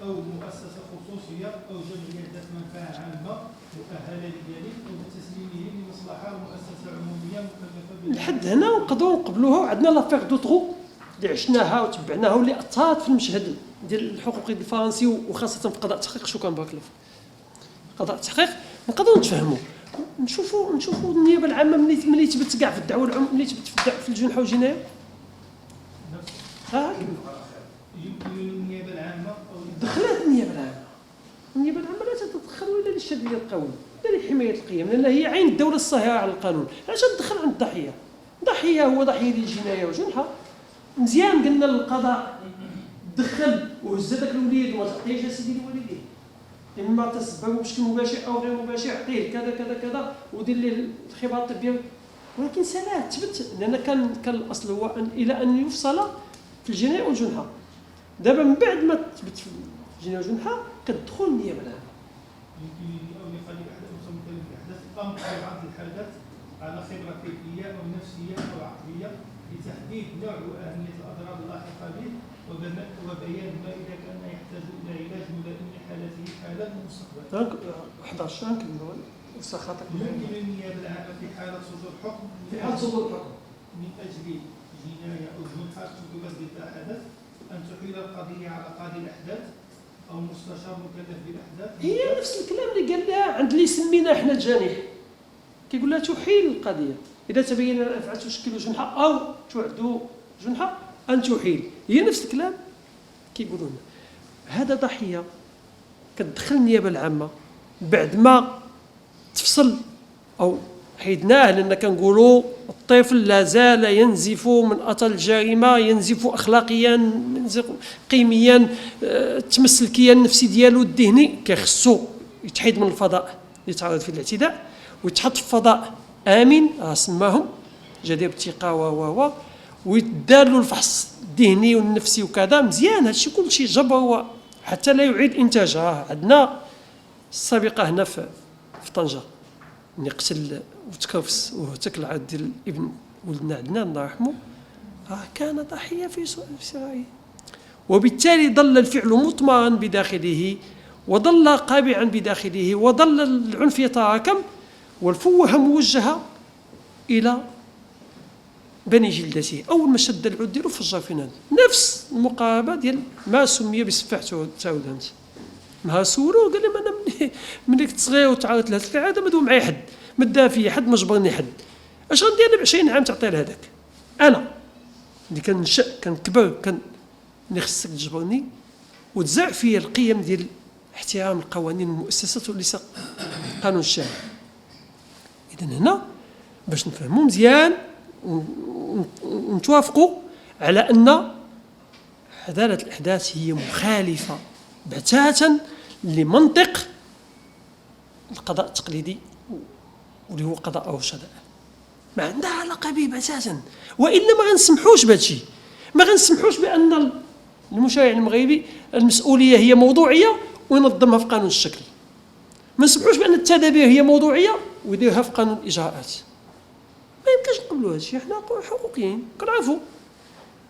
أو مؤسسة خصوصية أو جمعية ذات منفعة عامة مؤهلة لذلك أو بتسليمه لمصلحة مؤسسة عمومية مكلفة لحد هنا نقدروا نقبلوها. عندنا لافيغ دوطرو اللي عشناها وتبعناها واللي أثرت في المشهد ديال الحقوقي الفرنسي وخاصة في قضاء التحقيق. شو كان بارك الله فيك قضاء التحقيق نقدروا نتفهموا. نشوفوا النيابة العامة ملي تبت كاع في الدعوة ملي تبت في الجنحة والجناية. يمكن النيابة العامة أو دخلت النيابة العامة لا تتدخل إلا للشد ديال القانون إلا لحماية القيم، لأن هي عين الدولة الصاهرة على القانون. علاش تدخل عند الضحية؟ الضحية هو ضحية ديال الجناية والجنحة. مزيان قلنا للقضاء دخل وهز داك الوليد وما تعطيهش اسيدي الوالدين، اما تسبب بشكل مباشر او غير مباشر، عطيه كذا كذا كذا ودير ليه الخبرات الطبيه، ولكن سنه تثبت لان كان الاصل هو الى ان يفصل في الجنايه والجنحه. دابا من بعد ما تثبت في الجنايه والجنحه كتدخل النيابه العامه. يمكن أو لقاضي الأحداث أو مكلف الأحداث أمر عرض الحدث على خبرة كيفية أو نفسية أو عقلية لتحديد نوع وأهمية الأضرار اللاحقة به وبيان ما إذا كان يحتاج إلى علاج ملائم لحالته حالا ومستقبلا. 11 نكملوا وسخاطك. يمكن النيابة العامة في حالة صدور حكم من أجل جناية أو جنحة ارتكبت ضد حدث أن تحيل القضية على قاضي الأحداث أو مستشار مكلف بالأحداث. هي نفس الكلام اللي قال لها عند اللي سمينا احنا الجانح، كيقول لها تحيل القضية إذا تبين أن الأفعال تشكل جنحة أو تعد جنحة أن تحيل. هي نفس الكلام كيقولون. هذا ضحية كتدخل النيابة العامة بعد ما تفصل أو حيدناه، لأن كنقولوا الطفل لا زال ينزف من أثر الجريمة، ينزف أخلاقيا، ينزف قيميا، تمس الكيان النفسي ديالو الذهني، كيخصو يتحيد من الفضاء يتعرض فيه الاعتداء ويتحط في فضاء آمن سماهم جدير بالثقة ويدار له الفحص الذهني والنفسي وكذا مزيان. هادشي كلشي جبر حتى لا يعيد إنتاجها. عندنا السابقة هنا في طنجة اللي قتل وتكرفس وهتك العاد ديال ابن ولدنا عندنا الله يرحمه كان ضحية في سرايه، وبالتالي ظل الفعل مطمرا بداخله وظل قابعا بداخله وظل العنف يتراكم والفوهة موجهة إلى بني جلدته. أول ما شد العود ديالو فجر في نادي. نفس المقاربة ديال ما سمي بسفاح تاودانت. ما سولو قال لي أنا ملي كنت صغير وتعرضت لهذه العادة ما دوم معايا حد، ما دا فيا حد، ما جبرني حد. اش غندير انا ب 20 عام تعطي لهذاك؟ أنا اللي كنشأ كنكبر اللي خصك تجبرني وتزرع فيا القيم ديال احترام القوانين والمؤسسات وليس قانون الشارع. إذن هنا باش نفهموا مزيان ونتوافقوا على أن عدالة الأحداث هي مخالفة بتاتا لمنطق القضاء التقليدي واللي هو قضاء أو الشهداء. ما عندها علاقة به بتاتا، وإلا ما غنسمحوش بهذا الشيء. ما غنسمحوش بأن المشرع المغربي المسؤولية هي موضوعية وينظمها في قانون الشكل. ما نسمحوش بأن التدابير هي موضوعية ويديرها في قانون الإجراءات. ما يمكنش نقبلوا هذا الشيء، احنا حقوقيين كنعرفوا.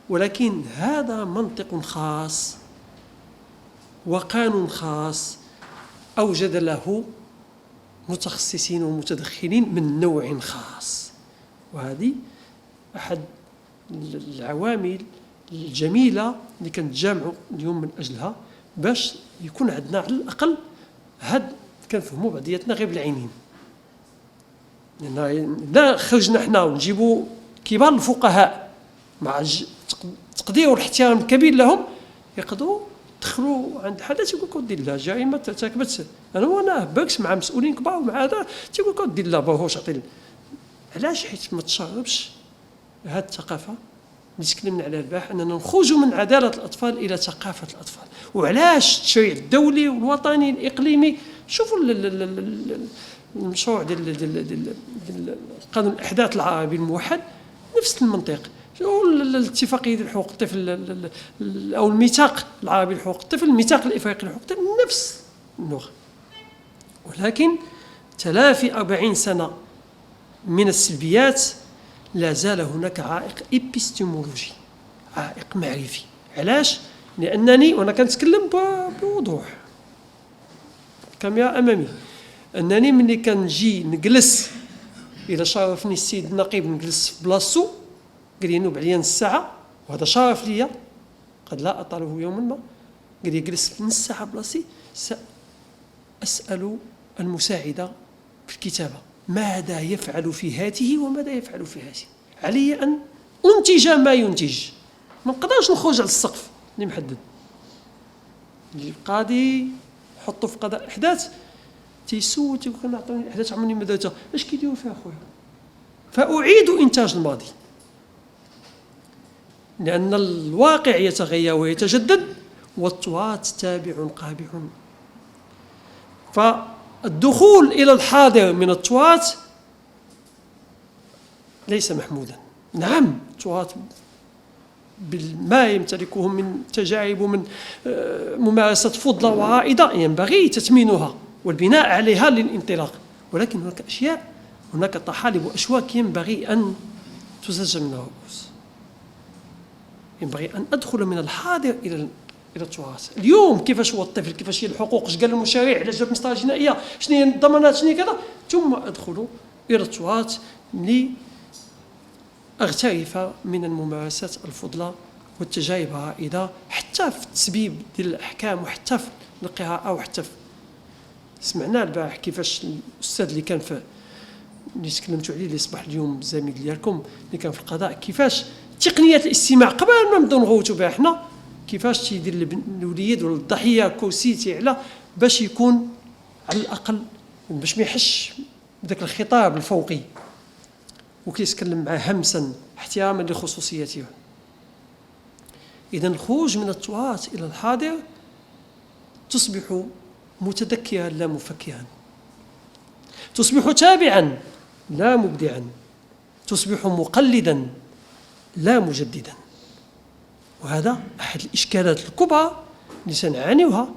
ولكن هذا منطق خاص وقانون خاص أوجد له متخصصين ومتدخلين من نوع خاص، وهذه أحد العوامل الجميلة اللي كنتجامعوا اليوم من أجلها، باش يكون عندنا على الأقل هاد كنفهموا بعضياتنا غير بالعينين. لا خرجنا حنا ونجيبوا كبار الفقهاء مع تقدير والاحترام الكبير لهم، يقدروا يدخلوا عند حدث يقول لك ودي لا جريمه ارتكبت انا باكس مع مسؤولين كبار ومع هذا تيقول لك ودي لا باهوش عطي. علاش؟ حيت ما تشربش هذه الثقافه اللي تكلمنا عليها البارح، اننا نخرجوا من عداله الاطفال الى ثقافه الاطفال. وعلاش التشريع الدولي والوطني الاقليمي؟ شوفوا المشروع ديال قانون الاحداث العربي الموحد نفس المنطق، الاتفاقيه ديال حقوق الطفل او الميثاق العربي لحقوق الطفل، الميثاق الافريقي لحقوق الطفل، نفس اللغه. ولكن تلافي 40 سنه من السلبيات لا زال هناك عائق إبستمولوجي، عائق معرفي. علاش؟ لأنني وأنا كنتكلم بوضوح، الكاميرا أمامي، أنني ملي كنجي نجلس، إذا شرفني السيد النقيب نجلس في بلاصتو قال لي نوب عليا نص ساعة، وهذا شرف ليا قد لا أطاله يوما ما، قال لي جلس نص ساعة بلاصتي، سأسأل المساعدة في الكتابة ماذا يفعل في هذه وماذا يفعل في هذه. علي أن أنتج ما ينتج، ما نقدرش نخرج على السقف اللي محدد. القاضي حطوا في قضاء الأحداث تيسول تيقول لك نعطوني الأحداث عمرني ما درتها، اش كيديروا فيها خويا؟ فأعيد إنتاج الماضي، لأن الواقع يتغير ويتجدد والتراث تابع قابع. فالدخول إلى الحاضر من التراث ليس محمودا. نعم التراث بما يمتلكه من تجارب ومن ممارسة فضلة وعائدة ينبغي تثمينها والبناء عليها للانطلاق، ولكن هناك أشياء، هناك طحالب وأشواك ينبغي أن تزج من الرؤوس. ينبغي أن أدخل من الحاضر إلى التراث. اليوم كيفاش هو الطفل، كيفاش هي الحقوق، اش قال المشرع، علاش جاب مسطره جنائيه، شنو هي الضمانات، شنو هي كذا، ثم أدخل إلى التراث لأغترف من الممارسات الفضلة والتجارب الرائدة، حتى في التسبيب ديال الأحكام وحتى في القراءة وحتى في سمعنا البارح كيفاش الأستاذ اللي كان في اللي تكلمتوا عليه اللي أصبح اليوم زميل ديالكم اللي كان في القضاء، كيفاش تقنيات الاستماع قبل ما نبداو نغوتوا بها حنا، كيفاش تيدير الوليد ولا الضحيه كرسي تيعلى باش يكون على الاقل باش ما يحش بداك الخطاب الفوقي وكيتكلم معاه همسا احتراما لخصوصيته. اذا الخروج من التراث الى الحاضر تصبح متذكرا لا مفكرا، تصبح تابعا لا مبدعا، تصبح مقلدا لا مجددا. وهذا أحد الإشكالات الكبرى اللي سنعانيها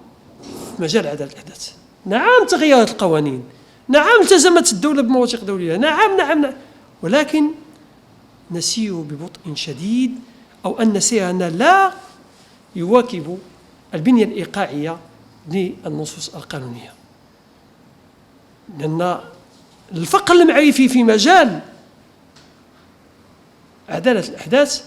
في مجال عدالة الأحداث. نعم تغيرت القوانين، نعم التزمت الدولة بمواثيق دولية، نعم، ولكن نسير ببطء شديد، أو أن سيرنا لا يواكب البنية الإيقاعية للنصوص القانونية. لأن الفقر المعرفي في مجال عدالة الأحداث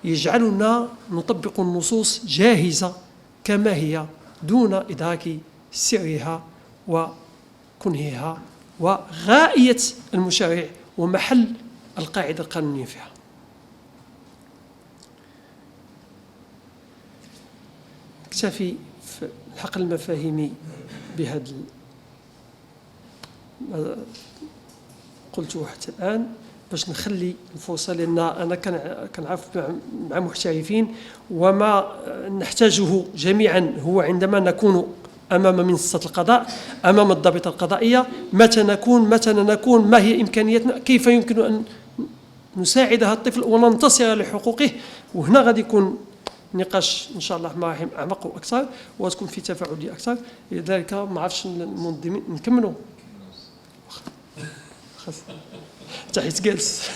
يجعلنا نطبق النصوص جاهزة كما هي دون إدراك سرها وكنهها وغاية المشرع ومحل القاعدة القانونية فيها. اكتفي في الحقل المفاهيمي بهذا ما قلته حتى الآن باش نخلي الفرصة، لأن أنا كنعرف مع محترفين وما نحتاجه جميعا هو عندما نكون أمام منصة القضاء، أمام الضابطة القضائية، متى نكون، ما هي إمكانياتنا، كيف يمكن أن نساعد هذا الطفل وننتصر لحقوقه. وهنا غادي يكون نقاش ان شاء الله معهم اعمق واكثر، وتكون في تفاعليه اكثر. لذلك ما عرفتش المنظمين نكملوا خاص حتى حيت جالس.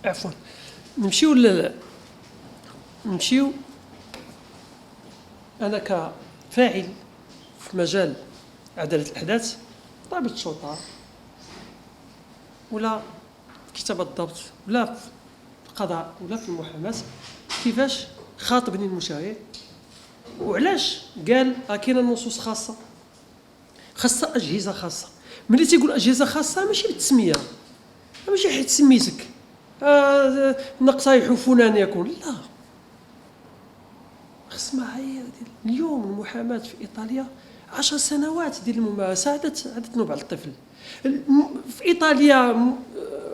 عفوا نمشيو انا كفاعل في مجال عداله الاحداث، ضابط الشرطه ولا في كتابه الضبط ولا في القضاء ولا في المحاماه، كيفاش خاطبني المشرع وعلاش قال كاينه نصوص خاصه اجهزه خاصه. ملي تيقول اجهزه خاصه ماشي بالتسميه، ماشي حيت سميتك نقصايح فلان يكون، لا، خص معايير. اليوم المحاماه في ايطاليا 10 سنوات ديال الممارسه عاد تنوب على الطفل. في ايطاليا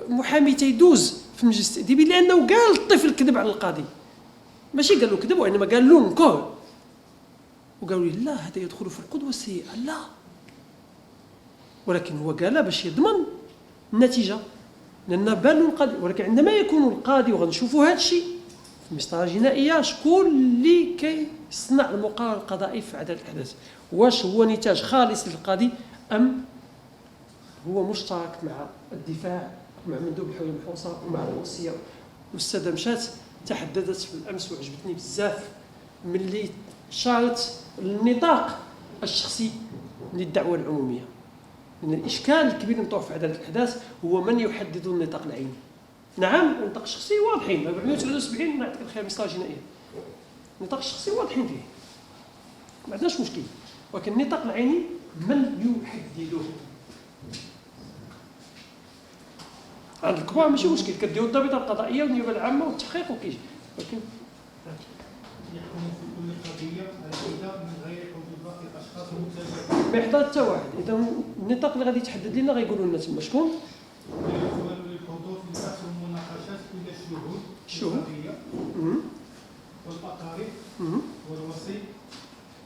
محامي تيدوز في المجلس التأديبي لانه قال الطفل كذب على القاضي، ماشي قال له كذب وانما قال له نكور، وقالوا لي لا هذا يدخل في القدوه السيئه، لا، ولكن هو قال باش يضمن النتيجه، لان بان القاضي. ولكن عندما يكون القاضي، وغنشوفوا هذا الشيء في المسطره الجنائيه، شكون اللي كيصنع المقرر القضائي في عداله الاحداث؟ واش هو نتاج خالص للقاضي ام هو مشترك مع الدفاع، مع مندوب الحقوق المحوصه ومع الوصيه؟ والساده مشات تحدثت بالامس وعجبتني بزاف ملي شارت النطاق الشخصي للدعوه العموميه. لأن الإشكال الكبير اللي في عدالة الأحداث هو من يحدد النطاق العيني. نعم النطاق الشخصي واضحين، 473 نعطيك الخير مسطره جنائيه، النطاق الشخصي واضحين فيه، ما عندناش مشكل، ولكن النطاق العيني من يحدده؟ عند الكبار ماشي مشكل، كديروا الضابطه القضائيه والنيابه العامه والتحقيق وكيجي، ولكن يحكم في كل قضيه الاداء من غير حضور باقي الاشخاص المتابعين. ما يحضر حتى واحد. اذا النطاق اللي غادي يتحدد لنا غيقولوا لنا تما شكون؟ ويقبل للحضور في البحث والمناقشات كل الشهود القضيه والاقارب والوصي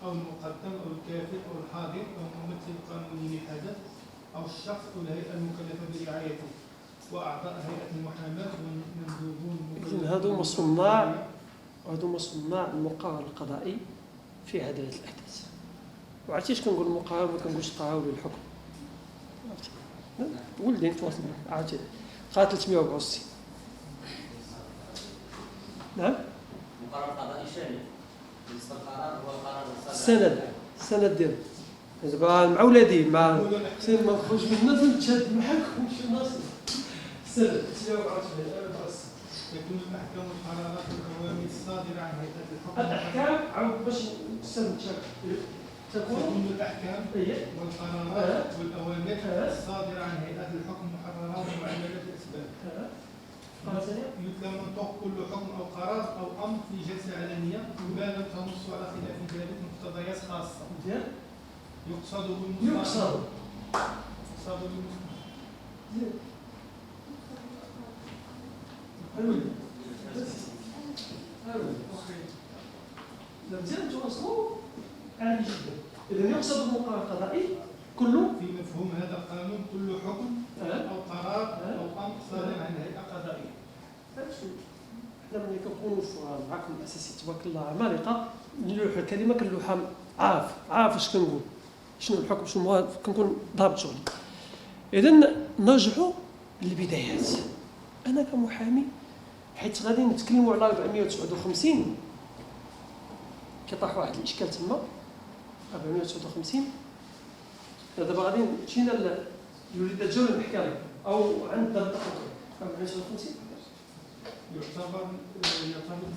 او المقدم او الكافل او الحاضر او الممثل القانوني للحدث او الشخص او الهيئه المكلفه برعايته واعضاء هيئه المحاماه والمندوبون. اذا هذو صناع المقرر القضائي في عداله الاحداث. وعرفتي اش كنقول المقرر؟ ما كنقولش قرار للحكم. ولدي نتواصل معاه عرفتي قرار 364. نعم مقرر قضائي شامل. بالنسبه للقرار هو القرار السند ديالو. دابا مع ولادي مع سير ما نخرج من الناس نتشاد معاك ونمشي لناصر. السند 364 تكون الاحكام والقرارات والاوامر الصادره عن هيئه الحكم. الاحكام عاود باش السند تكون الاحكام والقرارات والاوامر الصادره عن هيئه الحكم محررات ومعلمات الاسباب. يتلى منطق كل حكم او قرار او امر في جلسه علنيه ما لم تنص على خلاف ذلك مقتضيات خاصه. يقصد بالمصطلح مزيان توصلوا عالي جدا. اذا يقصد المقرر القضائي كله في مفهوم هذا القانون كل حكم او قرار او امر صادر عن هيئه قضائيه. حنا ملي كنكونوا معكم الاساسي تبارك الله عمالقه نلوحوا الكلمه كنلوحها عارف اش كنقول، شنو الحكم، شنو كنكون ضابط شغلي. اذا نرجعوا للبدايات. انا كمحامي حيت غادي نتكلموا على 459 كيطرح واحد الاشكال تما 459. دابا غادي مشينا يريد الجوله نحكي لك او عند الدقيقه 459 يعتبر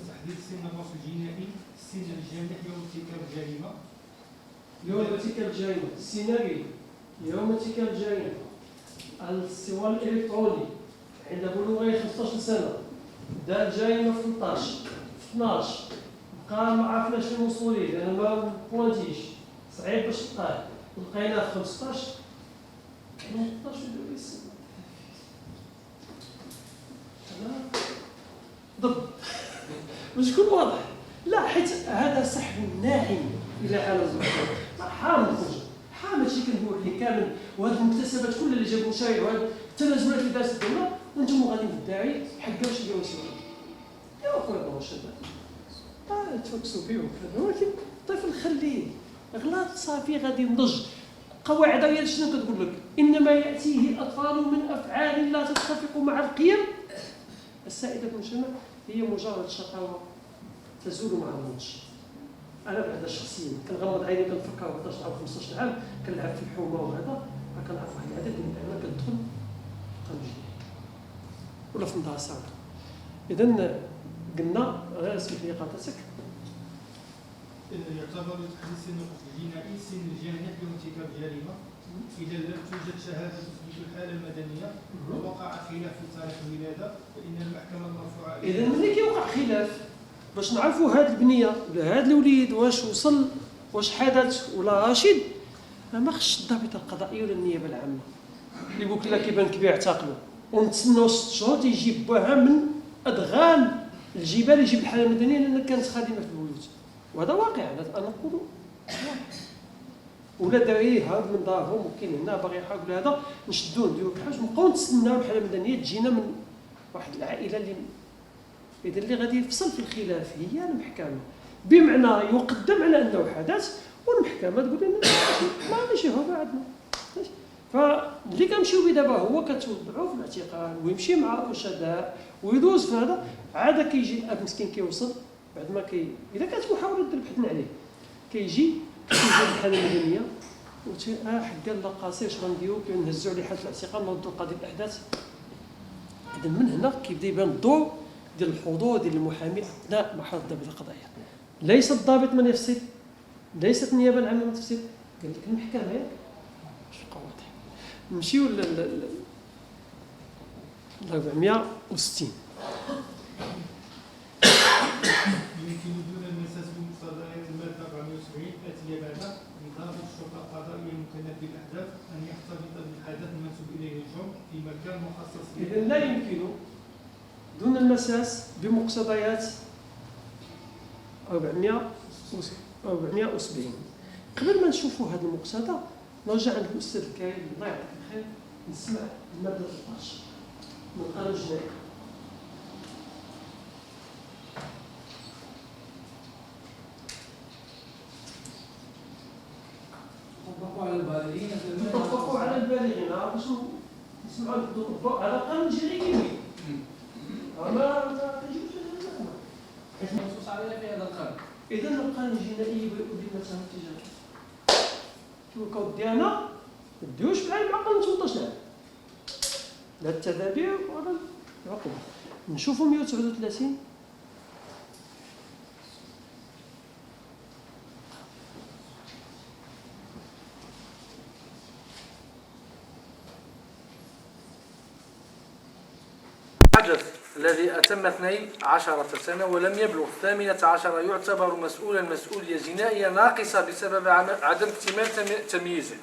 تحديد سن الوصف الجنائي السن الجامح يوم ارتكاب الجريمه. يوم ارتكاب الجريمه، السيناريو يوم ارتكاب الجريمه، السوار الالكتروني عند بلوغ 15 سنه، دار الجريمه في 13 في 12 بقى ما عرفناش فين نوصلوا ليه لان ما بوانتيش صعيب باش تلقاه، لقيناه في 15 كاين 13 في السن. ضد باش يكون واضح، لا حيت هذا سحب ناعم الى عالم حامل خرج حامل ماشي كنقول لك كامل، وهذه المكتسبات كلها اللي جابوا مشاريع وهذه التنازلات اللي دارت الدوله وانتم غاديين بالداعي حقاو شي ديروا شي واحد يا خويا بلاش تفكسوا فيه وكذا، ولكن الطفل خليه غلط صافي غادي ينضج. قواعد هي شنو كتقول لك؟ انما ياتيه الاطفال من افعال لا تتفق مع القيم السائده في المجتمع، هي مجرد شقاوه تزول مع النضج. انا بعدا شخصيا كنغمض عيني كنفكر 14 عام 15 عام كنلعب في الحومه وهذا كنعرف واحد العدد ديال الاعمال كندخل كنجي ولا في المدرسه. اذا قلنا غير اسمح لي قاطعتك. يعتبر تحديد سن الجنائي سن الجانح بارتكاب جريمه اذا لم توجد شهاده تثبت الحاله المدنيه ووقع خلاف في تاريخ الولاده فان المحكمه المرفوعه. اذا ملي كيوقع خلاف باش نعرفوا هذه البنيه ولا هذا الوليد واش وصل واش حدث ولا راشد، ما خصش الضابط القضائي ولا النيابه العامه اللي يقول لك لا كيبان كبير اعتقلوا ونتسناو 6 شهور تيجيب باها من ادغال الجبال يجيب الحاله المدنيه لان كانت خادمه في البيوت، وهذا واقع. انا نقول ولا دراري هارب من دارهم وكاين هنا باغي يحاول هذا نشدوه نديرو بحاجه نبقاو نتسناو الحاله المدنيه تجينا من واحد العائله اللي اذا اللي غادي يفصل في الخلاف هي المحكمه، بمعنى يقدم على انه حدث والمحكمه تقول لنا ماشي هو عندنا. فاللي كنمشيو به دابا هو كتوضعوه في الاعتقال ويمشي مع الارشادات ويدوز في هذا، عاد كيجي الاب مسكين كيوصل بعد ما اذا كانت محاوله بحثنا عليه كيجي الحاله المدنيه حكا لا قاسي اش غنديرو كنهزوا عليه حاله الاعتقال نردوا قضيه الاحداث. اذا من هنا كيبدا يبان الدور ديال الحضور ديال المحامي اثناء مرحله الضبط القضائيه. ليس الضابط من يفصل، ليست النيابه العامه من تفصل، قال لك المحكمه ياك باش يبقى واضح. نمشيو ل 460. يمكن دون المساس بمقتضيات الماده 470 الاتيه بعد لضابط الشرطه القضائيه المكلف بالاحداث ان يحتفظ بالحدث المنسوب اليه الجرم في مكان مخصص. اذا لا يمكن دون المساس بمقتضيات 470. قبل ما نشوفوا هذا المقتضى نرجع عند الاستاذ الكريم الله يعطيك الخير نسمع الماده 13 من القانون الجنائي. طبقوا على البالغين باش نسمعوا على القانون الجنائي. ما تجيبش منصوص عليها في هذا القانون. اذا القانون الجنائي يقول لنا مثلا التجاوز الكود ديالنا ما نديوش بحال العقل 18 عام لا التدابير ولا العقوبه. نشوفوا 139 الحدث الذي أتم 12 سنة ولم يبلغ 18 يعتبر مسؤولا مسؤولية جنائية ناقصة بسبب عدم اكتمال تمييزه.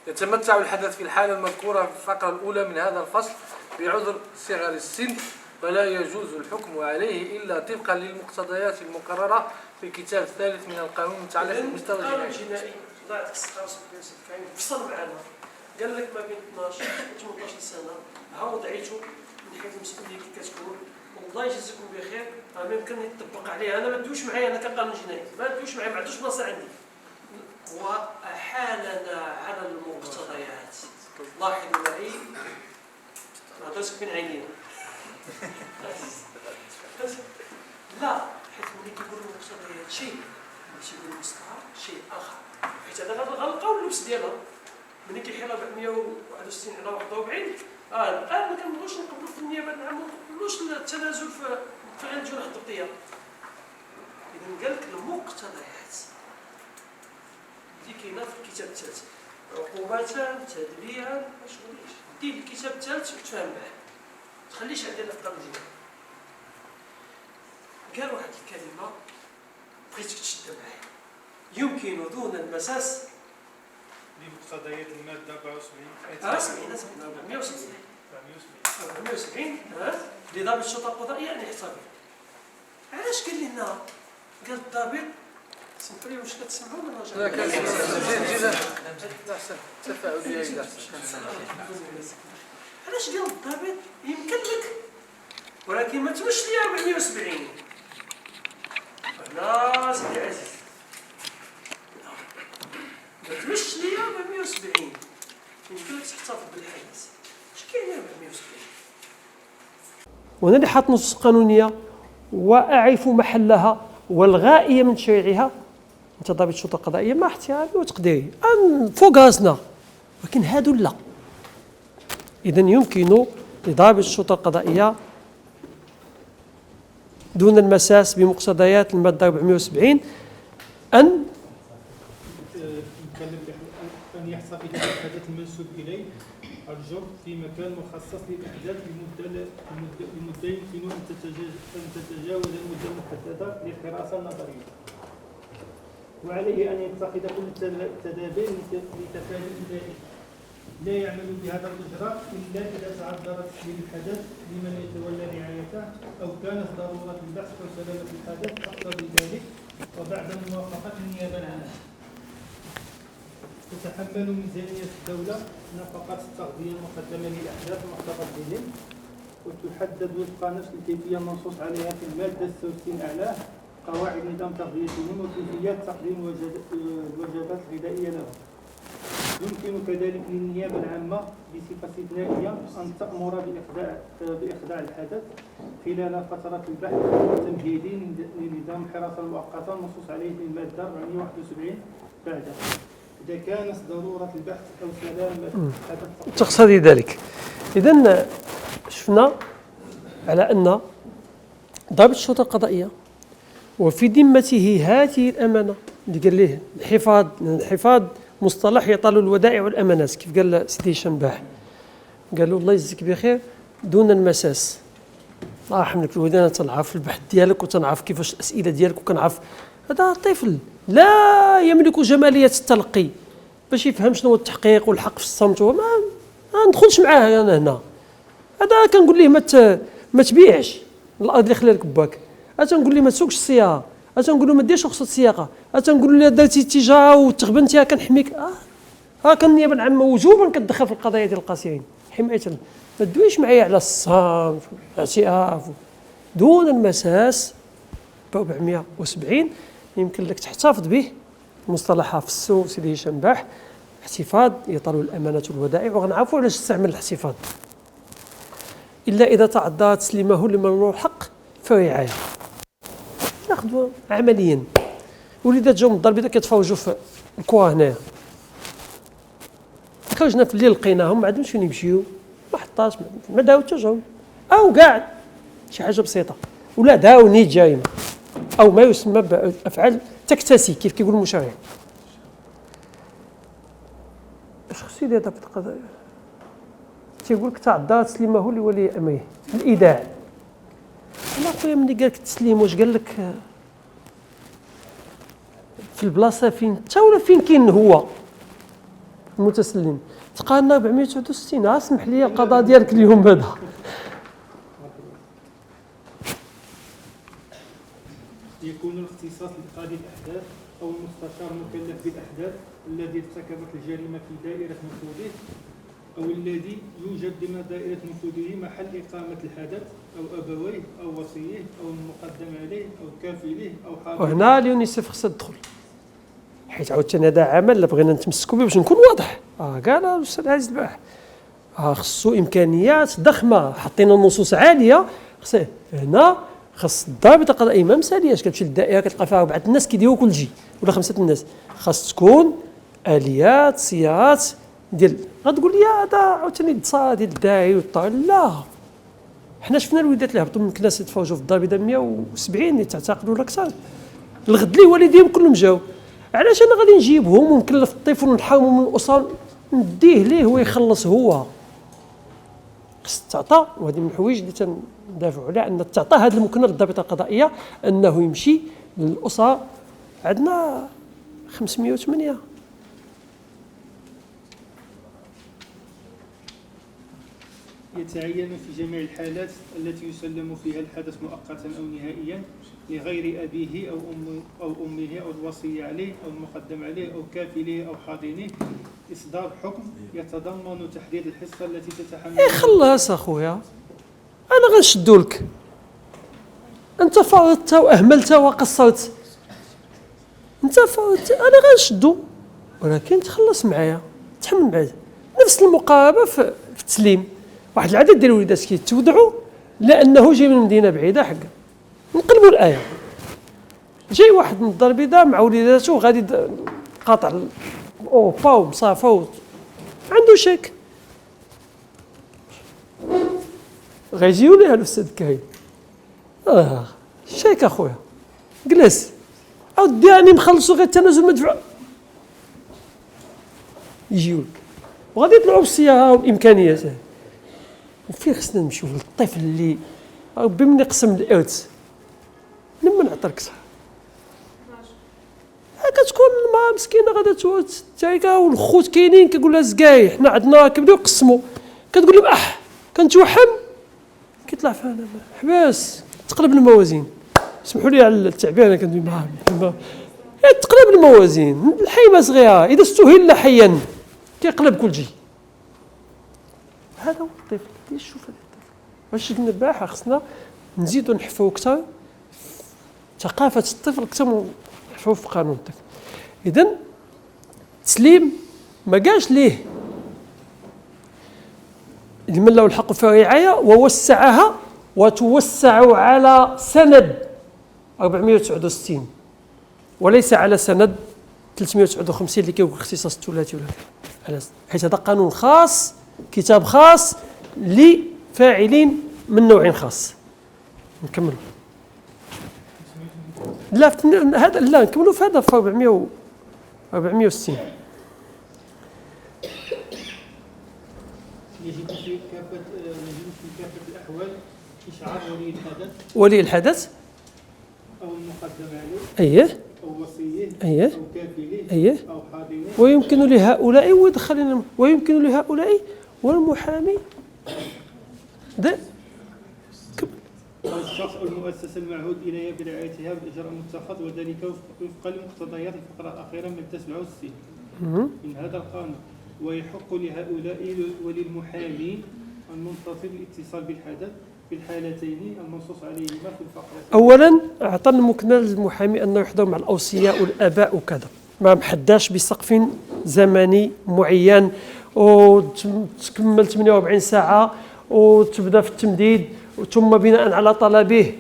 يتمتع الحدث في الحالة المذكورة في الفقرة الأولى من هذا الفصل بعذر صغر السن، فلا يجوز الحكم عليه إلا طبقا للمقتضيات المقررة في الكتاب الثالث من القانون المتعلق بالمستوى الجنائي. الله يعطيك الصحة فصل معنا قال لك ما بين 12 و 18 سنة ها وضعيتو من حيث المسؤولية كي كتكون والله يجزيكم بخير ما يمكن يطبق عليه. أنا ما تدوش معايا أنا كقانون جنائي ما تدوش معايا ما عندوش بلاصة عندي. وأحالنا على المقتضيات. لاحظوا معي ما دوش بين عينينا. لا حيث ملي كيقولوا المقتضيات شيء ماشي يقولوا المستعار شيء آخر. حيت هذا غنلقاو اللبس ديالها ملي كيحيل 461 على 41 الآن ما كنبغوش نقبلوا في النيابة العامة ما نقبلوش التنازل في غير الجنح الضبطية. إذا قال لك المقتضيات اللي كاينه في الكتاب الثالث عقوبة تدبيرا مشغوليش دير الكتاب الثالث وتفاهم معاه ما تخليش عندنا في القانون الجنائي. قال واحد الكلمة بغيتك تشد معايا يمكن دون المساس بمقتضيات الماده 74 470 لضابط الشرطة القضائية أن يحتفظ. علاش قال لنا؟ قال الضابط سمحوا لي واش كتسمعوا ولا لا كنسمع. احسن تفاعليه الى علاش قال الضابط يمكن لك ولكن ما تمش ليا 470 هنا سيدي عزيز ما تمش ليا 470 يمكن لك تحتفظ بالحدث اش كاين 470 وانا اللي حاط نصوص قانونيه واعرف محلها والغائيه من تشريعها. انت ضابط الشرطه القضائيه مع احترامي وتقديري فوق راسنا، ولكن هادو لا. اذا يمكن لضابط الشرطه القضائيه دون المساس بمقتضيات الماده 470 ان أن يحتفظ بالحدث المنسوب إليه الجرم في مكان مخصص للإحداث لمدة يمكن أن تتجاوز المدة المحددة للحراسة النظرية، وعليه أن يتخذ كل التدابير لتفادي ذلك. لا يعمل بهذا الإجراء إلا إذا تعذر تسليم الحدث لمن يتولى رعايته أو كانت ضرورة البحث أو سلامة الحدث تقتضي ذلك، وبعد موافقة النيابة العامة. تتحمل ميزانية الدولة نفقات التغذية المقدمة للأحداث المحتفظ بهم، وتحدد وفق نفس الكيفية المنصوص عليها في المادة 66 أعلاه قواعد نظام تغذيتهم وكيفيات تقديم الوجبات الغذائية لهم. يمكن كذلك للنيابة العامة بصفة استثنائية أن تأمر بإخضاع الحدث خلال فترة البحث التمهيدي لنظام الحراسة المؤقتة المنصوص عليه في المادة 471 بعدها، إذا كانت ضرورة البحث أو سلامة الحدث تقتضي ذلك. إذن شفنا على أن ضابط الشرطة القضائية وفي ذمته هذه الأمانة اللي قال ليه الحفاظ مصطلح يطال الودائع والأمانات، كيف قال سيدي هشام باح، قالوا الله يجزيك بخير دون المساس. الله يرحمك الوالدين، انا تنعرف البحث ديالك وتنعرف كيفاش الأسئلة ديالك وكنعرف هذا طفل لا يملك جمالية التلقي باش يفهم شنو هو التحقيق والحق في الصمت. ما ندخلش معاه انا هنا. هذا كنقول ليه ما تبيعش الارض اللي خلى لك باك، تنقول ليه ما تسوقش السياره، تنقول له ما ديرش رخصه السياقه، تنقول له درتي التجاره وتغبنتيها كنحميك. كان النيابه العامه وجوبا كتدخل في القضايا ديال القاصرين حمايه. ما تدويش معايا على الصمت والاعتراف دون المساس. ب 470 يمكن لك تحتفظ به، مصطلحها في السوق سيدي هشام باح، احتفاظ يطال الامانه والودائع، وغنعرفوا علاش تستعمل الاحتفاظ الا اذا تعذر تسليمه لمن له الحق فرعايه. ناخذ عمليا وليدات جاو من الدار البيضاء كيتفاوجوا في الكره هنايا، خرجنا في الليل لقيناهم ما عندهمش فين يمشيو، ما حطاش ما داو حتى جاو او قاعد شي حاجه بسيطه ولا داو نيت جايمه او ما يسمى بافعال تكتسي كيف كيقول المشرع. اش خصو يدير في القضايا؟ تيقول لك تعذر تسليمه لولي امره الايداع. انا خويا ملي قال لك التسليم واش قال لك في البلاصه فين تا ولا فين كاين هو المتسلم؟ تقارنا 469. اسمح لي القضاء ديالك اليوم هذا. يكون الاختصاص لقاضي الأحداث أو المستشار المكلف بالأحداث الذي ارتكبت الجريمة في دائرة نفوذه أو الذي يوجد ضمن دائرة نفوذه محل إقامة الحدث أو أبويه أو وصيه أو المقدم عليه أو كافله أو حاضر. وهنا اليونيسف خصها تدخل، حيت عاوتاني هذا عمل بغينا نتمسكوا به باش نكون واضح. قال الاستاذ عزيز الباح خصو امكانيات ضخمه، حطينا نصوص عاليه. خص هنا خص الضابط القضائي ما مسالياش كتمشي للدائره كتلقى فيها 4 الناس كيديروا كل شيء ولا 5 الناس. خاص تكون اليات سيارات ديال غتقول لي هذا عاوتاني الدصا ديال الداعي والطال. لا، حنا شفنا الوليدات اللي هبطوا من الكناس يتفاوجوا في الدار البيضاء 170 اللي تعتقلوا ولا اكثر، الغد لي والديهم كلهم جاو. علاش انا غادي نجيبهم ونكلف الطفل ونحاوموا من الاسره نديه ليه هو يخلص هو؟ خص تعطى. وهذه من الحوايج اللي تندافعوا عليها، ان تعطى هذا المكنه للضابطه القضائيه انه يمشي للاسره. عندنا 508 يتعين في جميع الحالات التي يسلم فيها الحدث مؤقتا أو نهائيا لغير أبيه أو أمه أو الوصي عليه أو المقدم عليه أو كافله أو حاضنه إصدار حكم يتضمن تحديد الحصة التي تتحمل. خلاص أخويا، أنا غنشدو لك، أنت فرطت وأهملت وقصرت، أنت فرطت أنا غنشدو، ولكن تخلص معايا، تحمل معايا. نفس المقاربة في التسليم، واحد العدد ديال الوليدات كيتودعوا لأنه جاي من مدينة بعيدة حقا، نقلبوا الآية، جاي واحد من الدار البيضاء مع وليداته غادي قاطع أوبا ومصافة عنده شيك، غيجيو ليه الأستاذ كاين شيك أخويا جلس أودي راني مخلصو غير التنازل مدفوع، يجيو لك وغادي يطلعوا بالسيارة والإمكانيات. وفين خصنا نمشيو للطفل اللي ربي من يقسم الإرث لما نعطيك كثر كتكون المرأة مسكينة غادا تورث التركة والخوت كاينين كيقول لها زكاي حنا عندنا كيبداو يقسموا، كتقول لهم كنتوحم كيطلع فيها حباس تقلب الموازين، سمحوا لي على التعبير انا كندوي معاهم تقلب الموازين، الحيمة صغيرة إذا استهل حيا كيقلب كل شيء. هذا هو الطفل، شوف هذا الطفل باش نباح خصنا نزيدو نحفو أكثر ثقافة الطفل أكثر من نحفو في قانون الطفل. إذن التسليم ما قالش ليه لمن له الحق في الرعاية ووسعها وتوسع على سند 469 وليس على سند 359 اللي كيقول اختصاص الثلاثي ولا كذا، حيث هذا قانون خاص، كتاب خاص لفاعلين من نوع خاص. نكمل هذا لا نكملوا في هذا في 460. يجب في كافة الأحوال إشعار ولي الحدث أو المقدم عليه أو وصيه أو كافله أو حاضنه، ويمكن لهؤلاء والمحامي الشخص أو المؤسسة المعهود إليها برعايتها بالإجراء المتخذ، وذلك وفقا لمقتضيات الفقرة الأخيرة من 69 من هذا القانون. ويحق لهؤلاء وللمحامي المنتصر الاتصال بالحدث في الحالتين المنصوص عليهما في الفقرة. أولا أعطى المكنة للمحامي أنه يحضر مع الأوصياء والآباء وكذا، ما محداش بسقف زمني معين وتكمل 48 ساعة وتبدأ في التمديد ثم بناء على طلبه.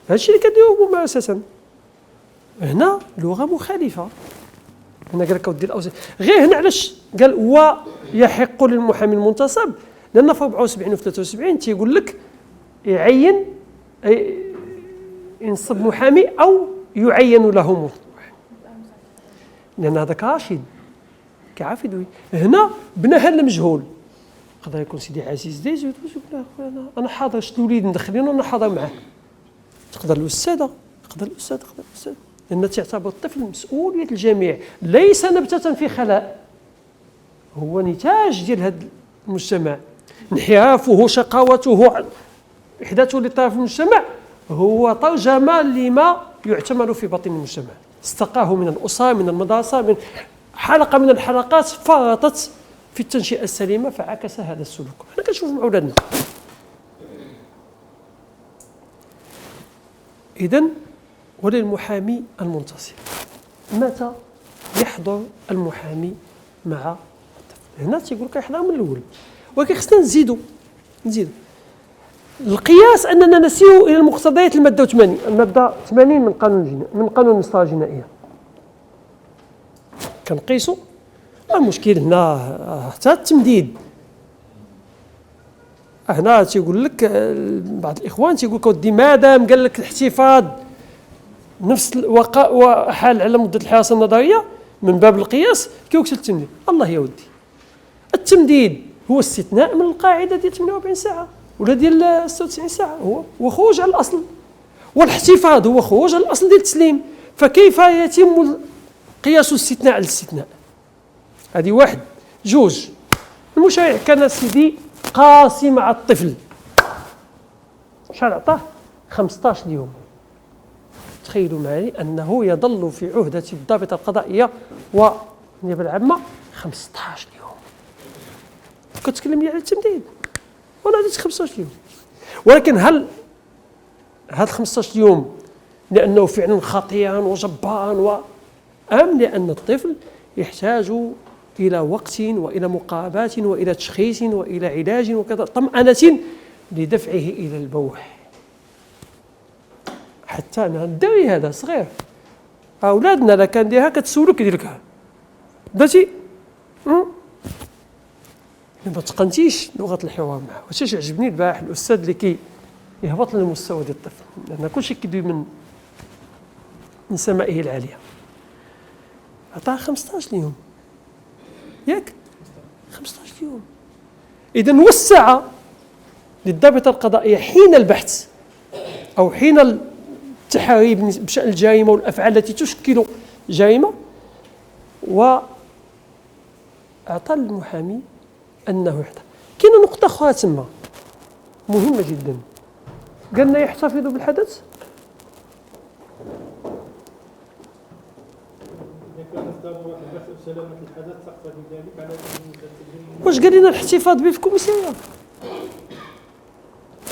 هذا الشيء اللي كديروه هما أساسا. هنا لغة مخالفة، هنا قال لك ودي الأوصياء غير هنا علاش قال ويحق للمحامي المنتصب، لأن في 74 و 73 تيقول لك يعين ينصب محامي أو يعين له محامي، لأن هذاك راشد كيعرف يدوي. هنا بناها المجهول، يقدر يكون سيدي عزيز دايز يقول أنا حاضر، شد الوليد مدخلينه أنا حاضر معاه. تقدر الأستاذة، لأن تعتبر الطفل مسؤولية الجميع، ليس نبتة في خلاء، هو نتاج ديال هذا المجتمع. انحرافه شقاوته إحداثه لطرف المجتمع هو ترجمة لما يعتمل في باطن المجتمع، استقاه من الأسرة من المدرسة من حلقة من الحلقات فرطت في التنشئة السليمة فعكس هذا السلوك. احنا كنشوف مع أولادنا. إذن وللمحامي المنتصر، متى يحضر المحامي مع الطفل؟ هنا تيقول لك يحضر من الأول، ولكن خصنا نزيدوا القياس أننا نسير إلى المقتضيات المادة 80 من قانون المسطرة الجنائية. كنقيسوا المشكل هنا حتى التمديد. هنا تيقول لك بعض الإخوان تيقول لك ودي مادام قال لك الاحتفاظ نفس الوقاء وحال على مدة الحراسة النظرية من باب القياس كيوكسل التمديد. الله يا ودي، التمديد هو استثناء من القاعدة ديال 48 ساعة ولا ديال 96 ساعة، هو خروج على الأصل، والاحتفاظ هو خروج على الأصل ديال التسليم. فكيف يتم قياس الاستثناء على الاستثناء؟ هذه واحد. جوج، المشرع كان سيدي قاسي مع الطفل. شحال عطاه؟ 15 يوم. تخيلوا معي أنه يظل في عهدة الضابطة القضائية والنيابة العامة 15 يوم. كتكلم لي على التمديد وأنا عطيت 15 يوم. ولكن هل هاد 15 يوم لأنه فعلا خطيئا وجبارا أم لأن الطفل يحتاج إلى وقت وإلى مقابات وإلى تشخيص وإلى علاج وكذا طمأنة لدفعه إلى البوح؟ حتى أنا الدري هذا صغير، أولادنا لا كان ديرها كتسولو كيدير درتي ما تقنتيش لغة الحوار معه. واش عجبني البارح الأستاذ اللي يهبط للمستوى ديال الطفل، لأن كلشي كيدوي من سمائه العالية. عطاه 15 يوم ياك 15 يوم. إذا وسع للضابطة القضائية حين البحث أو حين التحري بشأن الجريمة والأفعال التي تشكل جريمة، وأعطى المحامي أنه يحتفظ. كاينة نقطة أخرى تما مهمة جدا، قالنا يحتفظ بالحدث. واش قال لنا الاحتفاظ به في الكوميسارية؟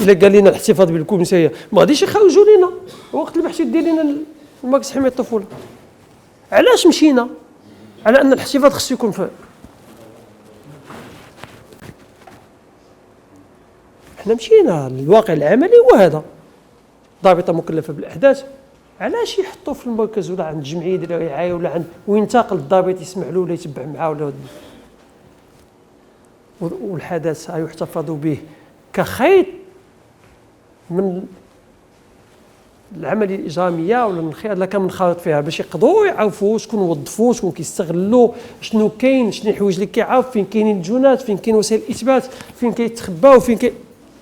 إلا قال لنا الاحتفاظ بالكوميسارية ما غاديش يخرجوا لنا وقت البحث يدير لنا المركز حماية الطفولة. علاش مشينا على أن الاحتفاظ خصو يكون في احنا مشينا للواقع العملي هو هذا. ضابطة مكلفة بالأحداث علاش يحطوا في المركز ولا عند الجمعية ديال الرعاية ولا عند وينتقل الضابط يسمع له ولا يتبع معاه ولا والحدث يحتفظ به كخيط من العملية الإجرامية ولا من خير لا كان منخرط فيها باش يقدروا يعرفوا شكون وظفوا شكون كيستغلوا شنو كاين شنو الحوايج اللي كيعرف فين كاينين الجنات فين كاين وسائل الإثبات فين كيتخباو فين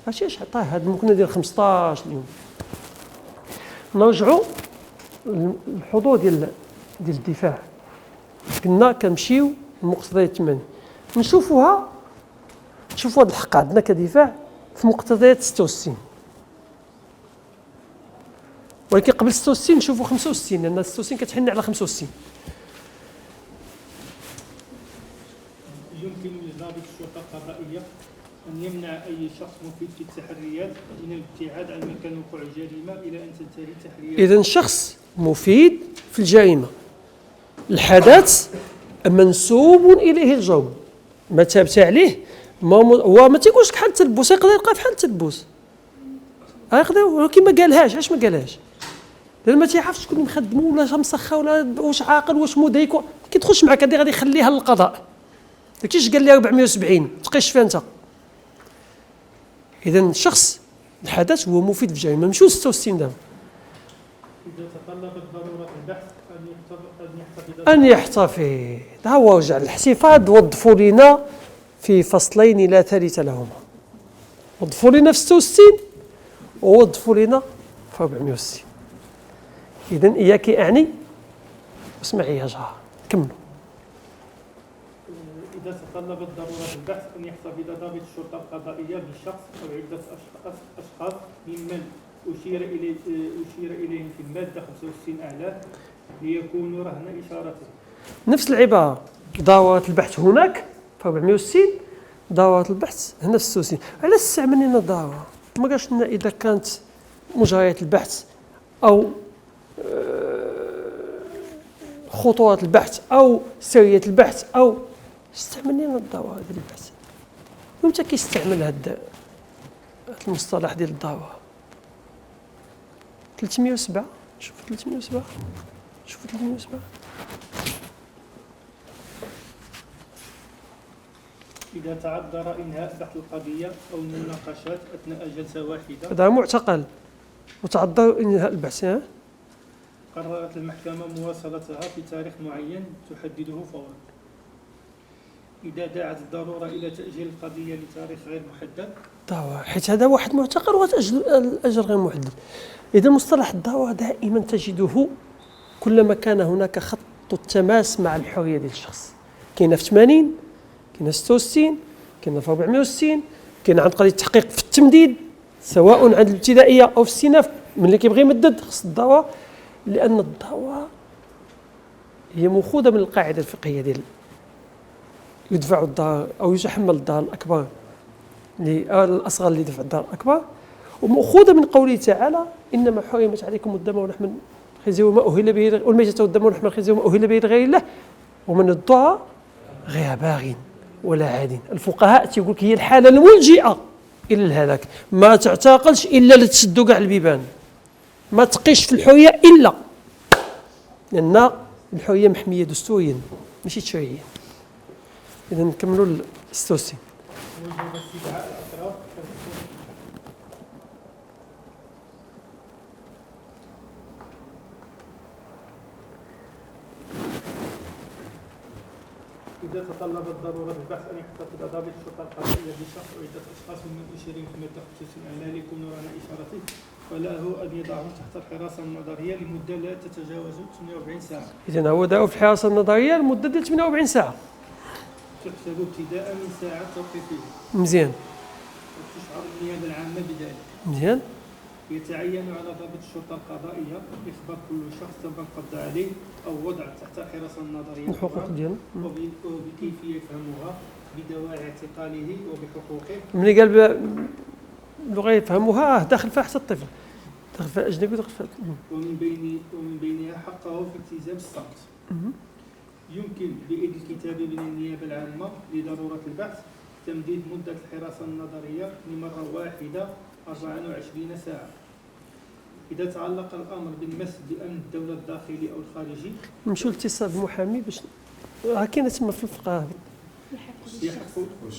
علاش عطاه هذا المكنة ديال 15 يوم. نرجعوا للحضور ديال الدفاع. قلنا كنمشيو لمقتضيات 8 نشوفوا هذا الحق عندنا كدفاع في مقتضيات 66، ولكن قبل 66 نشوفوا 65 لأن 66 كتحن على 65. يمكن لضابط الشرطة القضائية أن يمنع أي شخص مفيد في التحريات من الابتعاد عن مكان وقوع الجريمة إلى أن تنتهي التحريات. إذن شخص مفيد في الجريمة، الحدث منسوب إليه الجرم، ما تابت عليه وما تيقولش بحال التلبس، يقدر يلقى بحال التلبس يقدر، ولكن ما قالهاش. علاش ما قالهاش؟ لأن ما تيعرفش شكون مخدمو ولا مسخى ولا واش عاقل واش مدرك، ما كيدخلش معك غادي يخليها للقضاء. داكشي قال لي 470 تقيش فيها انت. إذن الشخص الحدث هو مفيد في الجريمة. نمشيو 66 دابا. إذا تطلبت ضرورة البحث أن يحتفظ. هذا هو رجع الاحتفاظ. وظفوا لنا في فصلين لا ثالث لهما، وظفوا لنا في 66 ووظفوا لنا في 460. إذن إياك أعني اسمعي يا جار كملوا. إذا تطلبت ضرورة البحث أن يحتفظ ضابط الشرطة القضائية بشخص أو عدة أشخاص ممن أشير إليهم في المادة 65 أعلى ليكونوا رهن إشارته. نفس العبارة، ضرورة البحث هناك في 460، ضرورة البحث هنا في 66. علاش استعملنا لنا الضرورة؟ ما قالش لنا إذا كانت مجريات البحث أو خطوات البحث أو سرية البحث أو استعملنا لنا الضرورة ديال البحث. ومتى كيستعمل هذا المصطلح ديال الضرورة؟ 307. شوفوا 307. شوفوا 307. إذا تعذر إنهاء بحث القضية أو المناقشات أثناء جلسة واحدة. هذا معتقل وتعذر إنهاء البحث. قررت المحكمة مواصلتها في تاريخ معين تحدده فورا. إذا دعت الضرورة إلى تأجيل القضية لتاريخ غير محدد. ضرورة حيت هذا واحد معتقل وتأجل الأجل غير محدد. إذا مصطلح الضرورة دائما تجده كلما كان هناك خط التماس مع الحرية ديال الشخص. كاينه في 80، كاينه في 66، كاينه في 460، كاين عند قضيه التحقيق في التمديد سواء عند الابتدائيه او في الصناف ملي كيبغي يمدد خص الدواء، لان الدواء هي مأخوذه من القاعده الفقهيه ديال يدفع الدار او يتحمل الدار الاكبر الاصغر اللي يدفع الدار الاكبر، ومأخوذه من قوله تعالى انما حرمت عليكم الدم ولحم الخنزير وما اهل به والميتة والدم ولحم الخنزير وما اهل به لغير الله ومن الضاع غير باغ ولا عاد. الفقهاء تيقول لك هي الحاله الملجئه الى الهلاك، ما تعتقلش الا لتسدوا كاع البيبان، ما تقيش في الحريه الا لان الحريه محميه دستوريا ماشي تشريعيا. اذا نكملوا الستوسي. وجب استدعاء الأطراف إذا تطلبت ضرورة البحث أن يحتفظ ضابط الشرطة القضائية بشخص أو عدة أشخاص ممن يشيرون في مادة 95 لا يكونوا على إشارته، فله أن يضعهم تحت الحراسة النظرية لمدة لا تتجاوز 48 ساعة. اذا هو داو في الحراسه النظريه لمده ديال 48 ساعه. تحسب ابتداء من ساعة توقيفه. مزيان وتشعر النيابة العامة بذلك. مزيان. يتعين على ضابط الشرطة القضائية إخبار كل شخص تم القبض عليه أو وضع تحت الحراسة النظرية الحقوق ديالو وبكيفية فهمها بدواعي اعتقاله وبحقوقه. ملي قال اللغه يفهموها داخل فيها حتى الطفل، داخل فيها الاجنبي داخل فيها ومن بينها حقه في التزام الصمت. يمكن بإذن الكتاب من النيابة العامة لضرورة البحث تمديد مدة الحراسة النظرية لمرة واحدة 24 ساعة. إذا تعلق الأمر بالمس بأمن الدولة الداخلي أو الخارجي نمشيو لاتصال بالمحامي باش كاينه تما في الفقه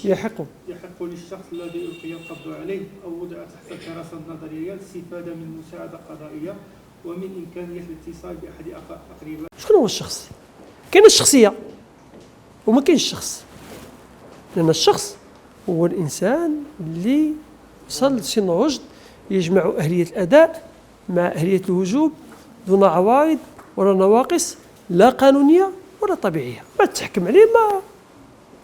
يحق للشخص الذي ألقي القبض عليه أو وضع تحت الحراسة النظرية الاستفادة من مساعدة قضائية ومن إمكانية الاتصال بأحد أقربائه. شكون هو الشخص؟ كاين الشخصيه وما كاينش الشخص، لان الشخص هو الانسان اللي وصل لسن رشد يجمع اهليه الاداء مع اهليه الوجوب دون عوارض ولا نواقص لا قانونيه ولا طبيعيه، ما تحكم عليه ما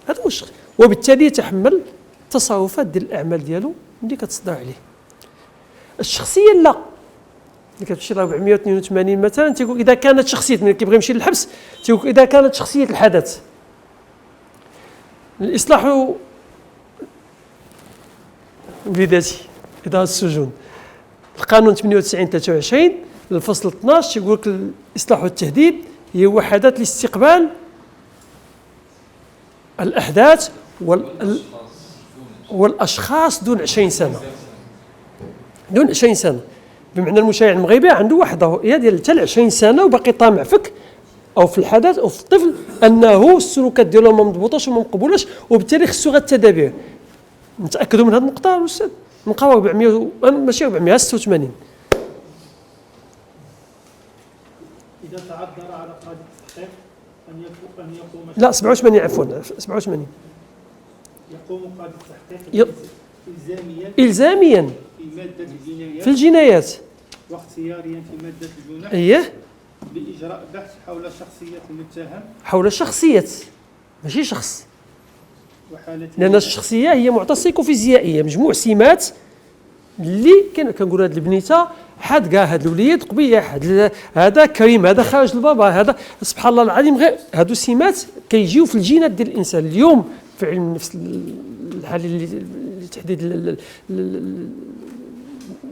هذا هو الشخص، وبالتالي يتحمل التصرفات ديال الاعمال ديالو اللي كتصدر عليه. الشخصيه لا اللي كتمشي ل 482 مثلا تيقول اذا كانت شخصيه ملي كيبغي يمشي للحبس تيقول اذا كانت شخصيه الحدث الاصلاح بذاته اداره السجون القانون 98 23 الفصل 12 تيقول لك الاصلاح والتهديد هي وحدات لاستقبال الاحداث والاشخاص دون 20 سنه دون 20 سنه، بمعنى المشايع المغربي عنده وحده هي ديال حتى 20 سنه وباقي طامع فيك او في الحدث او في الطفل انه السلوكات ديالو ما مضبوطاش وما مقبولاش، وبالتالي خصو غير التدابير. نتاكدوا من هذه النقطه الاستاذ نلقاو 400 ماشي 486. إذا تعذر على قاضي التحقيق أن يقوم لا 87 عفوا 87 يقوم قاضي التحقيق إلزاميا في مادة الجنايات في الجنايات واختياريا في مادة الجنح اييه بإجراء بحث حول شخصية المتهم حول شخصية ماشي شخص، وحالته لأن الشخصية هي معطى سيكوفيزيائية مجموع سمات اللي كنقولوا هاد البنيته حد كاع هاد الوليد قبيه حد هذا كريم هذا خارج البابا هذا سبحان الله العظيم غير هادو سمات كيجيو في الجينات ديال الانسان. اليوم في علم النفس الحالي اللي تحديد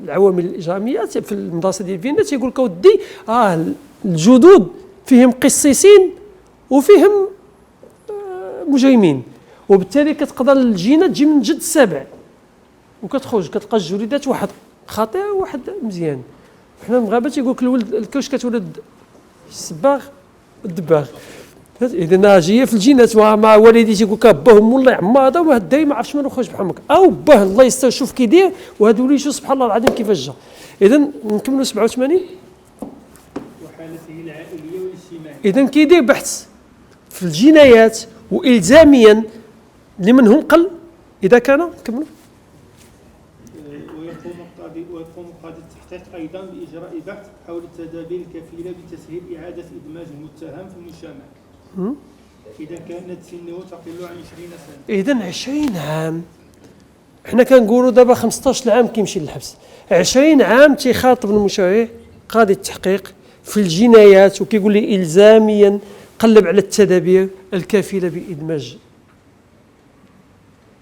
العوامل الاجراميه في المدرسه ديال فيينا تيقول لك ودي الجدود فيهم قسيسين وفيهم مجرمين، وبالتالي كتقدر الجينات تجي من جد السبع وكتخرج كتلقى الجليدات واحد خطير وواحد مزيان. حنا المغاربه تيقول لك الولد الكوش كتولد السباغ الدباغ، اذا جايه في الجينات مع والدي تيقول لك باه مولاي عما هذا وهاد الدري ما عرفتش منو خرج بحمك او باه الله يستر شوف كي داير وهذا وليد شوف سبحان الله العظيم كيفاش جا. اذا نكملوا 87 وحالته العائلية والاجتماعية. اذا كيدير بحث في الجنايات والزاميا لمن هم قل اذا كان كملوا ويقوم قاضي التحقيق أيضا بإجراء بحث حول التدابير الكفيلة بتسهيل إعادة إدماج المتهم في المجتمع إذا كانت سنه تقل عن 20 سنة. إذن 20 عام حنا كنقولوا دابا 15 عام كيمشي للحبس، 20 عام تيخاطب المشرع قاضي التحقيق في الجنايات وكيقول لي إلزاميا قلب على التدابير الكافلة بإدماج.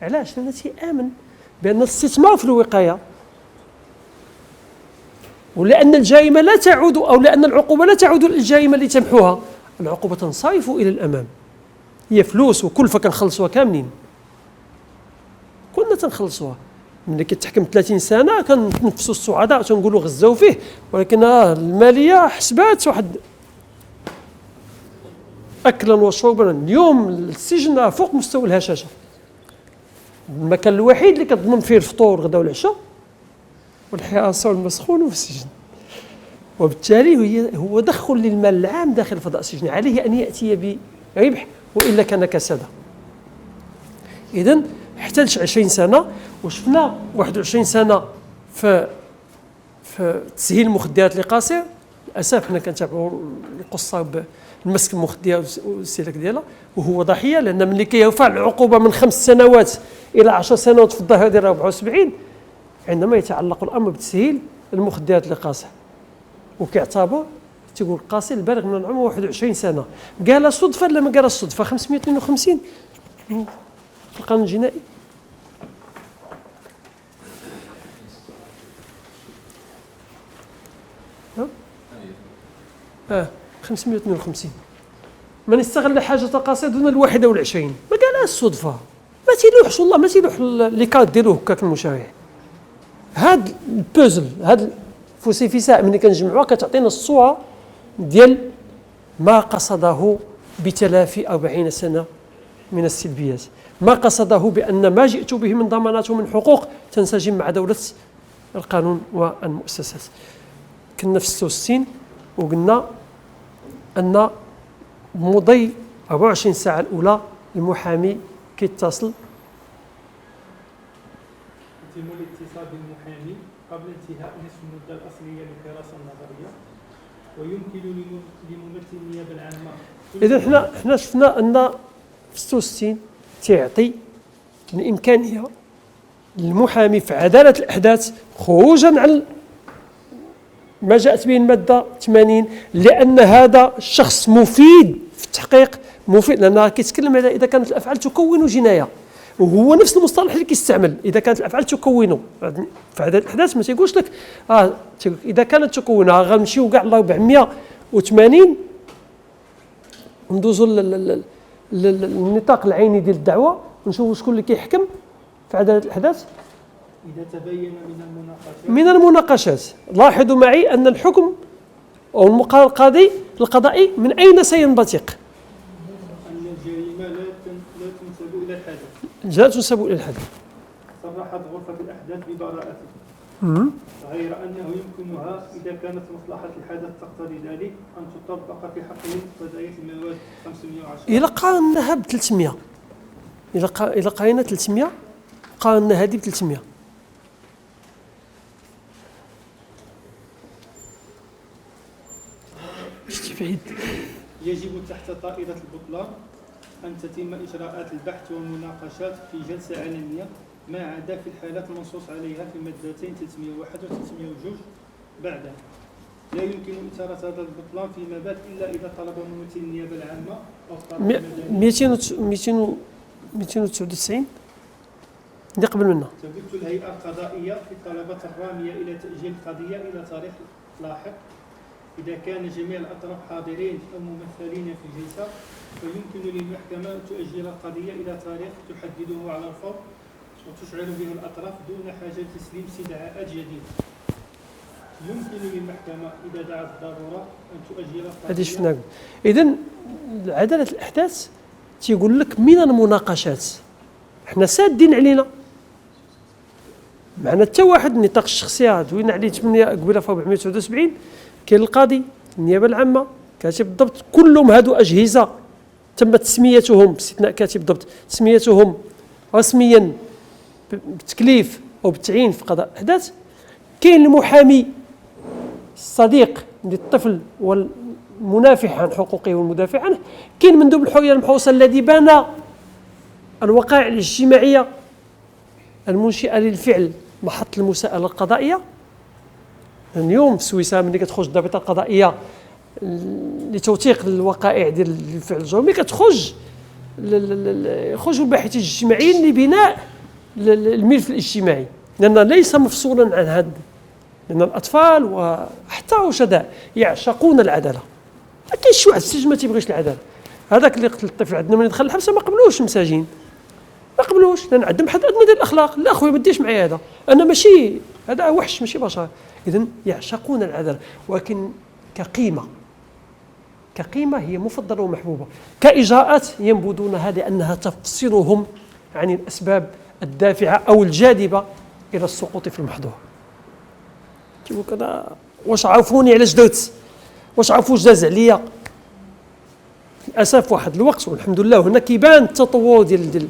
علاش؟ لأن تيآمن بأن الاستثمار في الوقاية، ولأن الجريمة لا تعود، أو لأن العقوبة لا تعود للجريمة اللي تمحوها، العقوبة تنصرف إلى الأمام. هي فلوس وكلفة كنخلصوها كاملين، كنا تنخلصوها. ملي كتحكم 30 سنة كنتنفسوا السعداء تنقولوا غزاو فيه، ولكن المالية حسبات واحد أكلا وشربا. اليوم السجن فوق مستوى الهشاشة، المكان الوحيد اللي كتضمن فيه الفطور غدا والعشاء والحراسة والمسخون في السجن، وبالتالي هو دخل للمال العام داخل الفضاء السجني، عليه أن يأتي بربح وإلا كان كسادة. إذن احتاج 20 سنة، وشفنا 21 سنة في تسهيل المخدرات لقاصر. للأسف حنا كنتابعوا القصة بمسك المخدرات والسلك ديالها، وهو ضحية، لأن ملي كيرفع العقوبة من 5 سنوات إلى 10 سنوات في الظاهر ديال 74 عندما يتعلق الأمر بتسهيل المخدرات لقاصر، وكيعتبر تيقول قاصر البالغ من العمر 21 سنة. قال صدفة لا ما قال الصدفة 552 في القانون الجنائي. 552 من استغل حاجة قاصر دون 21 ما قالها الصدفة، ما تيلوحش والله، ما تيلوح لي كارت ديالو هكاك المشرع. هاد البوزل، هاد الفسيفساء ملي كنجمعوها كتعطينا الصورة ديال ما قصده بتلافي 40 سنة من السلبيات، ما قصده بأن ما جئت به من ضمانات ومن حقوق تنسجم مع دولة القانون والمؤسسات. كنا في 66 وقلنا أن مضي 24 ساعة الأولى المحامي كيتصل. يتم الاتصال بالمحامي قبل انتهاء نصف المدة الأصلية للدراسة النظرية، ويمكن لممثل النيابة العامة. إذا حنا شفنا أن في 66 تعطي الإمكانية للمحامي في عدالة الأحداث خروجا عن ما جاءت به المادة 80، لأن هذا الشخص مفيد في التحقيق، مفيد لأنه كيتكلم على إذا كانت الأفعال تكون جناية، وهو نفس المصطلح اللي كيستعمل. إذا كانت الأفعال تكون في عدالة الأحداث ما تيقولش لك إذا كانت تكونها غنمشيو كاع ل 480 ندوزو للنطاق العيني ديال الدعوة ونشوفوا شكون اللي كيحكم في عدالة الأحداث. إذا تبين من المناقشات لاحظوا معي أن الحكم أو المقرر القضائي من أين سينبثق؟ أن الجريمة لا تنسب إلى الحدث. لا تنسب إلى الحدث. صرحت غرفة الأحداث ببراءته، غير أنه يمكنها إذا كانت مصلحة الحدث تقتضي ذلك أن تطبق في حقه قضية المواد 510. إلى قارناها ب 300، إلى قارنا 300 قارنا هذه ب 300. يجب تحت طائرة البطلان أن تتم إجراءات البحث والمناقشات في جلسة علنية، ما عدا في الحالات المنصوص عليها في المادتين 301 و 302 بعدها. لا يمكن إثارة هذا البطلان فيما بعد إلا إذا طلب ممثل النيابة العامة أو الطرف المدني 299 اللي قبل منها. تبت الهيئة القضائية في الطلبات الرامية إلى تأجيل القضية إلى تاريخ لاحق. إذا كان جميع الأطراف حاضرين أو ممثلين في الجلسة فيمكن للمحكمة أن تؤجل القضية إلى تاريخ تحدده على الفور وتشعر به الأطراف دون حاجة لتسليم استدعاءات جديدة. يمكن للمحكمة إذا دعت الضرورة أن تؤجل القضية. هذه شفناه. إذن عدالة الأحداث تيقول لك من المناقشات حنا سادين علينا، معنا حتى واحد نطاق الشخصية دوينا عليه 8 قبيله في 479. كاين القاضي، النيابة العامة، كاتب الضبط، كلهم هادو أجهزة تم تسميتهم باستثناء كاتب الضبط تسميتهم رسميا بالتكليف أو بالتعيين في قضاء الأحداث. كاين المحامي الصديق للطفل والمنافح عن حقوقه والمدافع عنه، كاين مندوب الحرية المحروسة الذي بنى الوقائع الاجتماعية المنشئة للفعل محط المساءلة القضائية. اليوم في سويسرا ملي كتخرج الضابطة القضائية لتوثيق الوقائع ديال الفعل الجرمي كتخرج يخرجوا الباحثين الاجتماعيين لبناء الملف الاجتماعي، لأن ليس مفصولا عن هذا، لأن الأطفال وحتى الرشداء يعشقون العدالة. ما كاينش شي واحد في السجن ما تيبغيش العدالة. هذاك اللي قتل الطفل عندنا ملي دخل الحبس ما قبلوش المساجين، ما قبلوش، لأن عندهم حد أدنى ديال الأخلاق. لا أخويا ما ديرش معايا هذا، أنا ماشي هذا وحش ماشي بشر. إذن يعشقون العدالة، ولكن كقيمة هي مفضلة ومحبوبة. كإجراءات ينبذونها لأنها تفصلهم عن الأسباب الدافعة أو الجاذبة إلى السقوط في المحظور. كيقول لك أنا واش عرفوني علاش درت، واش عرفوا واش داز عليا. للأسف واحد الوقت والحمد لله هنا كيبان التطور ديال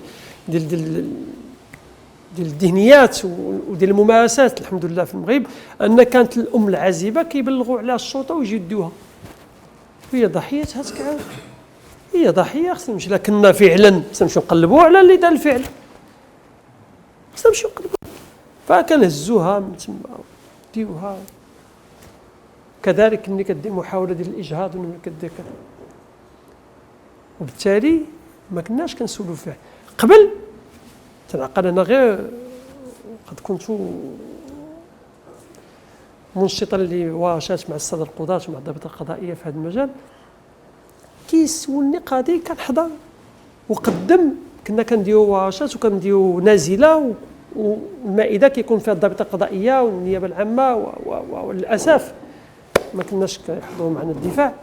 الذهنيات وديال الممارسات الحمد لله في المغرب، أن كانت الأم العازبة كيبلغوا على الشرطة ويجيو يدوها، هي ضحية هاتك، هي ضحية خصنا نمشي. لكن فعلا خصنا نمشيو نقلبوا على اللي دار الفعل، خصنا نمشيو نقلبوا، فكنهزوها من تما ديوها. كذلك ملي كدير محاولة ديال الإجهاض وملي كدير كذا، وبالتالي ما كناش كنسولوا فيه قبل. تنعقل انا غير قد كنت منشطا اللي واشات مع الساده القضاة ومع الضابطه القضائيه في هذا المجال. كيسولني قاضي كنحضر وقدم، كنا كنديروا ورشات وكنديروا نازله والمائده كيكون فيها الضابطه القضائيه والنيابه العامه، وللاسف ما كناش كيحضروا معنا الدفاع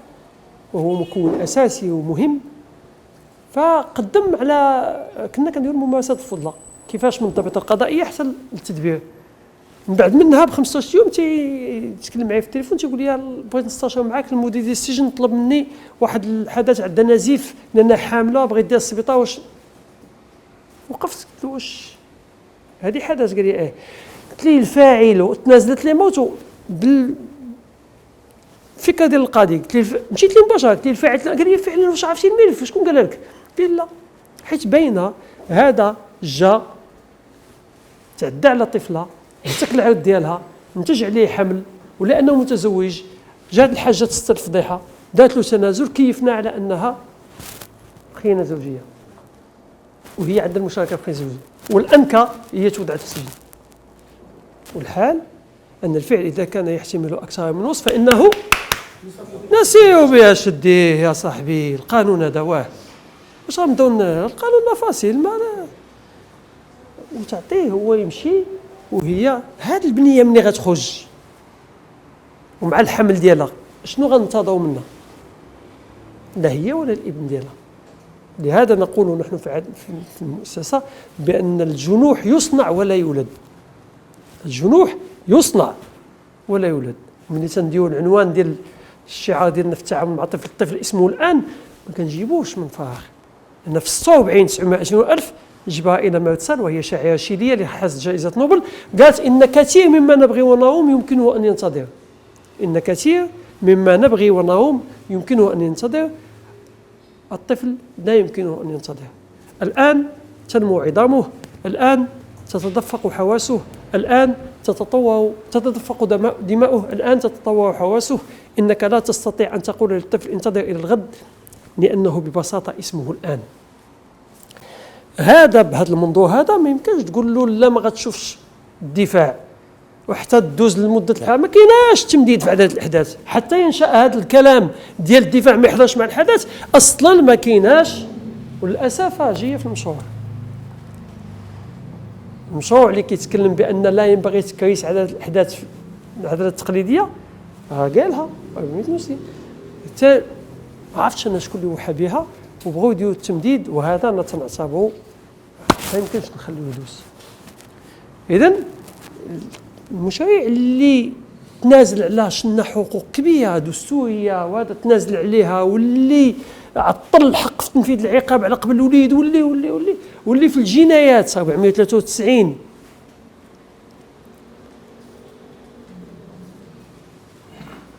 وهو مكون اساسي ومهم. فقدم على كنا كنديروا الممارسات الفضلى كيفاش من الضابطه القضائيه حتى للتدبير. من بعد منها ب 15 يوم تيتكلم معايا في التليفون تيقول لي بغيت نستشير معاك، المدير ديال السجن طلب مني واحد الحدث عندها نزيف لانها حامله بغيت دير السبيطار. واش وقفت قلت له واش هذه حدث؟ قال لي قلت لي الفاعل وتنازلت لي موت الفكره ديال القاضي. قلت لي مشيت ليه مباشره قلت لي الفاعل، قال لي فعلا واش عرفتي الملف شكون قال لك؟ قلت له لا، حيت باينه هذا جا تعدى على طفله احتك العرض ديالها نتج عليه حمل، ولانه متزوج جات الحاجه تستر الفضيحه دارت له تنازل كيفنا على انها خيانه زوجيه وهي عندها المشاركه في خيانه زوجيه، والانكى هي تودعت في السجن. والحال ان الفعل اذا كان يحتمل اكثر من وصف فانه نسيو بها شديه يا صاحبي. القانون هذا واه واش غنبداو القانون لا فاصيل ما وتعطيه هو يمشي، وهي هذه البنيه ملي غتخرج ومع الحمل ديالها شنو غننتظروا منها؟ لا هي ولا الابن ديالها. لهذا نقول نحن في المؤسسه بان الجنوح يصنع ولا يولد. الجنوح يصنع ولا يولد. ملي تنديروا العنوان ديال الشعار ديالنا في التعامل مع الطفل اسمه الان ما كنجيبوش من فراغ، لان في 46 920 ألف جبها إلى مرتسال وهي شاعرة شيلية اللي حازت جائزة نوبل، قالت إن كثير مما نبغي ونروم يمكنه أن ينتظر. إن كثير مما نبغي ونروم يمكنه أن ينتظر، الطفل لا يمكنه أن ينتظر. الآن تنمو عظامه، الآن تتدفق حواسه، الآن تتدفق دماؤه، الآن تتطور حواسه. إنك لا تستطيع أن تقول للطفل انتظر إلى الغد، لأنه ببساطة اسمه الآن. هذا بهذا المنظور هذا ما يمكنش تقول له لا ما غتشوفش الدفاع وحتى تدوز لمده الحياه. ما كايناش تمديد في عدد الاحداث حتى ينشا هذا الكلام ديال الدفاع ما يحضرش مع الحدث اصلا ما كايناش. وللاسف جايه في المشروع اللي كيتكلم بان لا ينبغي تكريس عدد الاحداث العداله التقليديه قالها المسلم حتى ما عرفتش انا شكون اللي وحى بها وبغوا يديروا التمديد، وهذا انا تنعتبره ما يمكنش نخليه يدوز. اذن المشاريع اللي تنازل على شنا حقوق كبيره دستوريه وهذا تنازل عليها واللي عطل الحق في تنفيذ العقاب على قبل الوليد واللي في الجنايات 493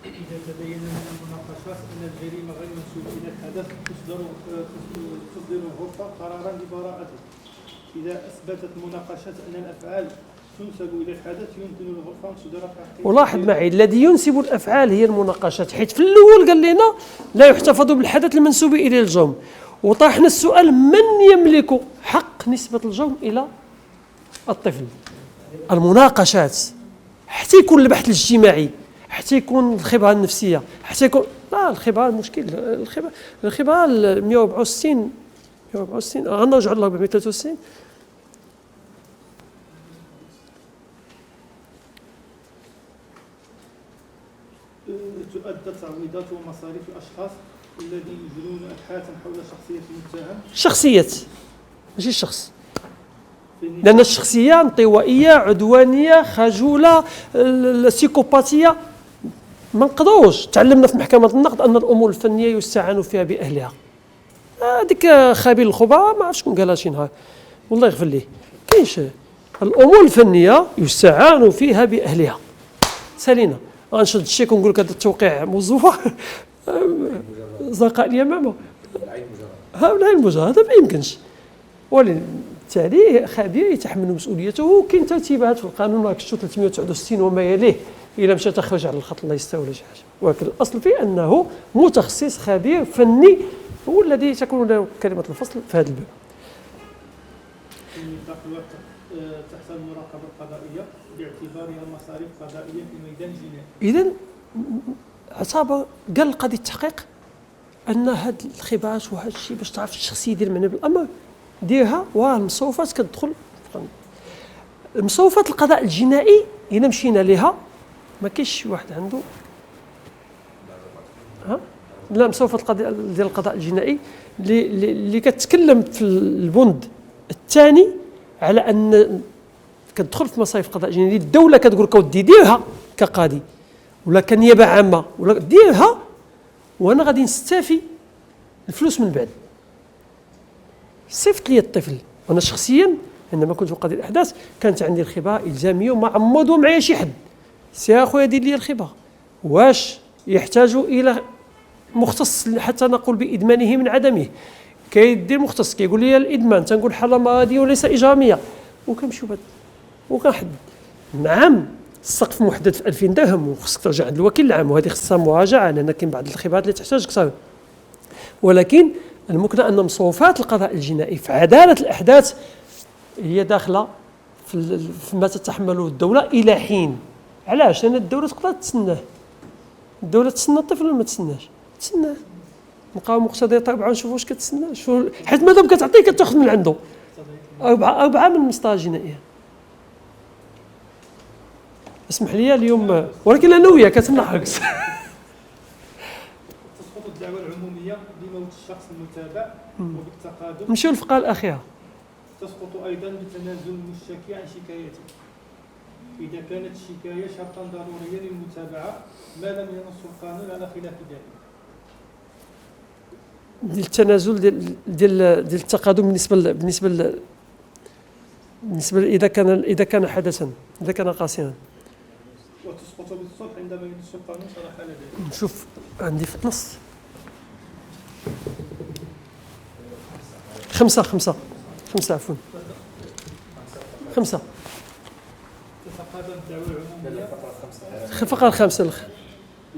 إذا تبين من المناقشات أن الجريمة غير منسوبة إلى الحدث تصدر الغرفة قرارا ببراءته. إذا أثبتت مناقشات أن الأفعال تنسب إلى الحدث يمكن للغرفة أن تدرك حقيقة. ولاحظ معي الذي ينسب الأفعال هي المناقشات، حيث في الأول قال لنا لا يحتفظ بالحدث المنسوب إليه الجرم، وطرحنا السؤال من يملك حق نسبة الجرم إلى الطفل؟ المناقشات، حتى يكون البحث الاجتماعي، حتى يكون الخبرة النفسية، حتى يكون لا الخبرة المشكل، الخبرة 164 غنرجع ل 463. تؤدى تعويضات ومصاريف الأشخاص الذين يجرون أبحاثا حول شخصية المتهم. شخصية ماشي الشخص، لأن الشخصية انطوائية، عدوانية، خجولة، السيكوباتية ما نقدروش. تعلمنا في محكمة النقد أن الأمور الفنية يستعان فيها بأهلها. هذيك خبير الخبراء ما عرفتش شكون قالها شي نهار، والله يغفر ليه. كاينش الأمور الفنية يستعان فيها بأهلها. سالينا غنشد الشيك ونقول لك هذا التوقيع موظوفة زرقاء اليمامة هؤلاء المجرد، هذا ما يمكنش. وبالتالي خبير يتحمل مسؤوليته، وكاين ترتيبات في القانون راك شفتوا 369 وما يليه إلا مشى تخرج على الخط الله يستر ولا شي حاجة، ولكن الأصل فيه أنه متخصص خبير فني هو الذي تكون له كلمة الفصل في هذا الباب. في نطاق الوقت تحت المراقبة القضائية باعتبارها مصاريف قضائية في الميدان الجنائي. إذن عصابة قال قاضي التحقيق أن هاد الخبرات وهذا الشيء باش تعرف الشخصية ديال معنى بالأمر ديرها، والمصروفات كتدخل المصروفات القضاء الجنائي. إلا مشينا لها ما كاينش شي واحد عنده لا مصروفات ديال القضاء الجنائي اللي كتكلم في البند الثاني على أن كتدخل في مصاريف القضاء الجنائي. الدولة كتقول لك ودي ديرها كقاضي ولا كنيابة عامة ولا ديرها، وأنا غادي نستافي الفلوس من بعد. صيفط لي الطفل، وأنا شخصيا عندما كنت قاضي الأحداث كانت عندي الخبرة إلزامية وما عمضوا معايا شي حد. سي أخويا دير لي الخبرة، واش يحتاج إلى مختص حتى نقول بإدمانه من عدمه؟ كيدير مختص كيقول لي الإدمان، تنقول حالة مرضية وليس إجرامية، وكنمشيو بعد وكنحدد. نعم السقف محدد في 2000 درهم وخصك ترجع عند الوكيل العام، وهذه خصها مراجعة لأن كاين بعض الخبرات اللي تحتاج أكثر. ولكن المكنة أن مصروفات القضاء الجنائي في عدالة الأحداث هي داخلة في ما تتحمله الدولة إلى حين. علاش؟ لأن الدولة تقدر تسناه. الدولة تسنى الطفل ولا ما تسناش؟ تسناه. نبقاو مقتضيات 4 نشوفوا واش كتسنى، حيت مادام كتعطيه كتاخذ من عنده 4 من المسطرة الجنائية. اسمح لي اليوم، ولكن أنا وياك كتنحرقس. تسقط الدعوى العمومية بموت الشخص المتابع وبالتقادم. نمشيو للفقرة الأخيرة. تسقط أيضا بتنازل المشتكي عن شكايته إذا كانت الشكاية شرطا ضروريا للمتابعة ما لم ينص القانون على خلاف ذلك. ديال التنازل ديال التقادم بالنسبة إذا كان حدثا، إذا كان قاسيا. وتسقط بالصلح عندما ينص القانون صراحة على ذلك. نشوف عندي في النص 5 عفوا 5 تتقادم الدعوى العمومية. فقرة 5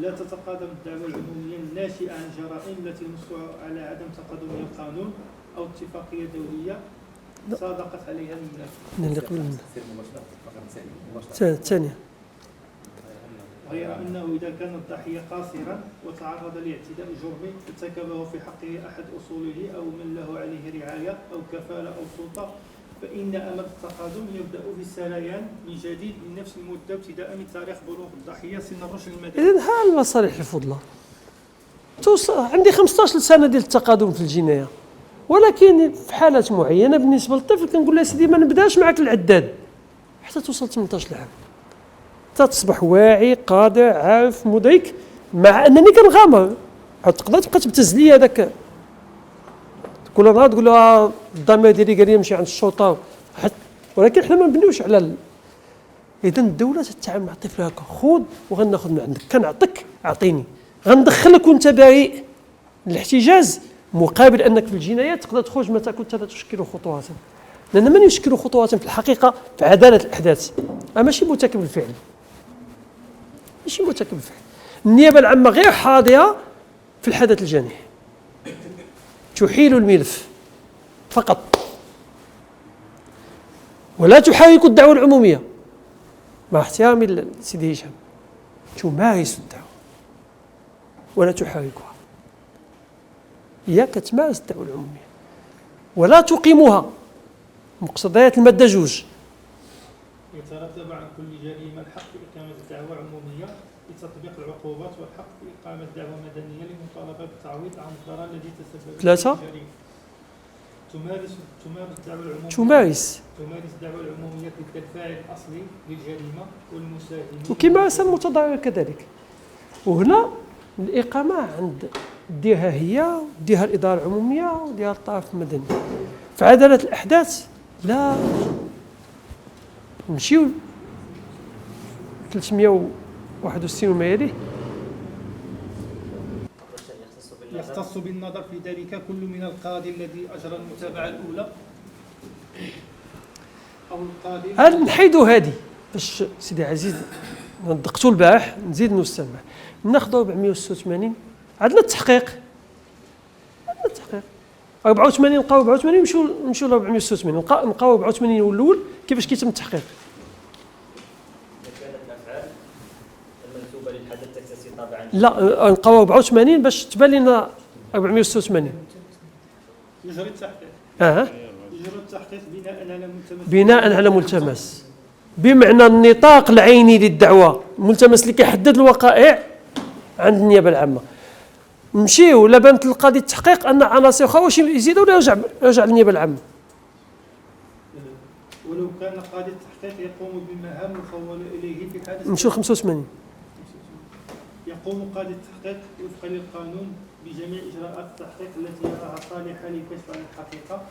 لا تتقادم الدعوى العمومية الناشئة عن جرائم التي نص على عدم تقدمها القانون أو اتفاقية دولية صادقت عليها المنافسة. اللي قبل الثانية. غير أنه إذا كان الضحية قاصرا وتعرض لاعتداء جرمي ارتكبه في حقه أحد أصوله أو من له عليه رعاية أو كفالة أو سلطة، فإن أمر التقادم يبدأ بالسريان من جديد من نفس المدة ابتداء من تاريخ بلوغ الضحية سن الرشد المدني. إذن ها المصالح الفضلى توصل. عندي 15 سنة ديال التقادم في الجناية، ولكن في حالات معينة بالنسبة للطفل كنقول له سيدي ما نبداش معك العداد حتى توصل 18 عام، حتى تصبح واعي قادر عارف مدرك، مع أنني كنغامر. تقدر تبقى تبتز لي هذاك كل نهار تقول له الضمير ديالي قال لي نمشي عند الشرطة، ولكن حنا ما نبنيوش على إذن الدولة تتعامل مع الطفل هكا، خذ وغناخذ من عندك، كنعطيك أعطيني، غندخلك وأنت بريء الاحتجاز، مقابل أنك في الجنايات تقدر تخرج متى كنت لا تشكل خطوات. لأن من يشكل خطوة في الحقيقة في عدالة الأحداث ماشي مرتكب الفعل، ماشي مرتكب الفعل. النيابة العامة غير حاضرة في الحدث الجانحي، تحيل الملف فقط ولا تحرك الدعوة العمومية، مع احترامي لسيدي هشام، تمارس الدعوة ولا تحركها. هي كتمارس الدعوة العمومية ولا تقيمها، مقتضيات المادة 2. يترتب عن كل جريمة الحق بإقامة الدعوة عمومية لتطبيق العقوبات والحق بإقامة دعوة مدنية لمطالبة بالتعويض عن الضرر الذي تسبب 3. في الجريمة. تمارس الدعوة العمومية تمارس الدعوة العمومية ضد الفاعل الأصلي للجريمة والمساهمين وكيمارس المتضرر كذلك. وهنا الإقامة عند ديرها هي وديرها الإدارة العمومية وديرها الطرف المدني. في عدالة الأحداث لا، نمشيو 361 وما يليه. يختص بالنظر في ذلك كل من القاضي الذي أجرى المتابعة الأولى أو القاضي هل نحيدوا هذه باش سيدي عزيز ندقتوا البارح نزيد نستمع، ناخذوا 486 عندنا التحقيق، 84 نلقاو 84 نمشيو ل 486 نلقاو 84 هو الاول. كيفاش كيتم التحقيق؟ كانت الافعال المنسوبه للحدث تكتسي طابعا لا نلقاو 84 باش تبان لنا 486. يجري التحقيق يجري التحقيق بناء على ملتمس، بمعنى النطاق العيني للدعوة، الملتمس اللي كيحدد الوقائع عند النيابة العامة. نمشيو لبنت القاضي التحقيق أن عناصر أخرى واش يزيدوا ولا يرجع للنيابة العامة. ولو كان قاضي التحقيق يقوم بمهام مخولة إليه في الحادث. نمشيو 85. يقوم قاضي التحقيق وفقا للقانون بجميع إجراءات التحقيق التي يراها صالحة للكشف عن الحقيقة.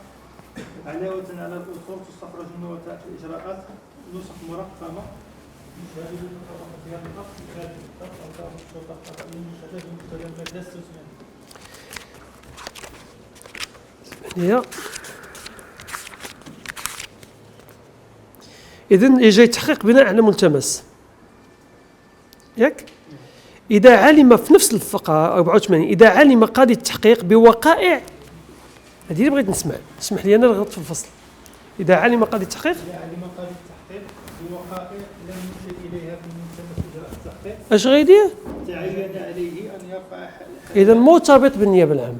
علاوة على الأصول تستخرج من وثائق الإجراءات نسخ مرقمة يشاهد المقرر في هذا النص يشاهد النص أو تعرف الشرطة القضائية المشاهد بمقتضى المادة 86. إذن يجي تحقيق بناء على ملتمس ياك. إذا علم في نفس الفقرة 84 إذا علم قاضي التحقيق بوقائع، هذه اللي بغيت نسمع، اسمح لي أنا غلطت في الفصل. إذا علم قاضي التحقيق بوقائع لم يصل إليها في ملتمس إجراء التحقيق اش غيدير؟ تعين عليه أن يرفع إذا مرتبط بالنيابة العامة.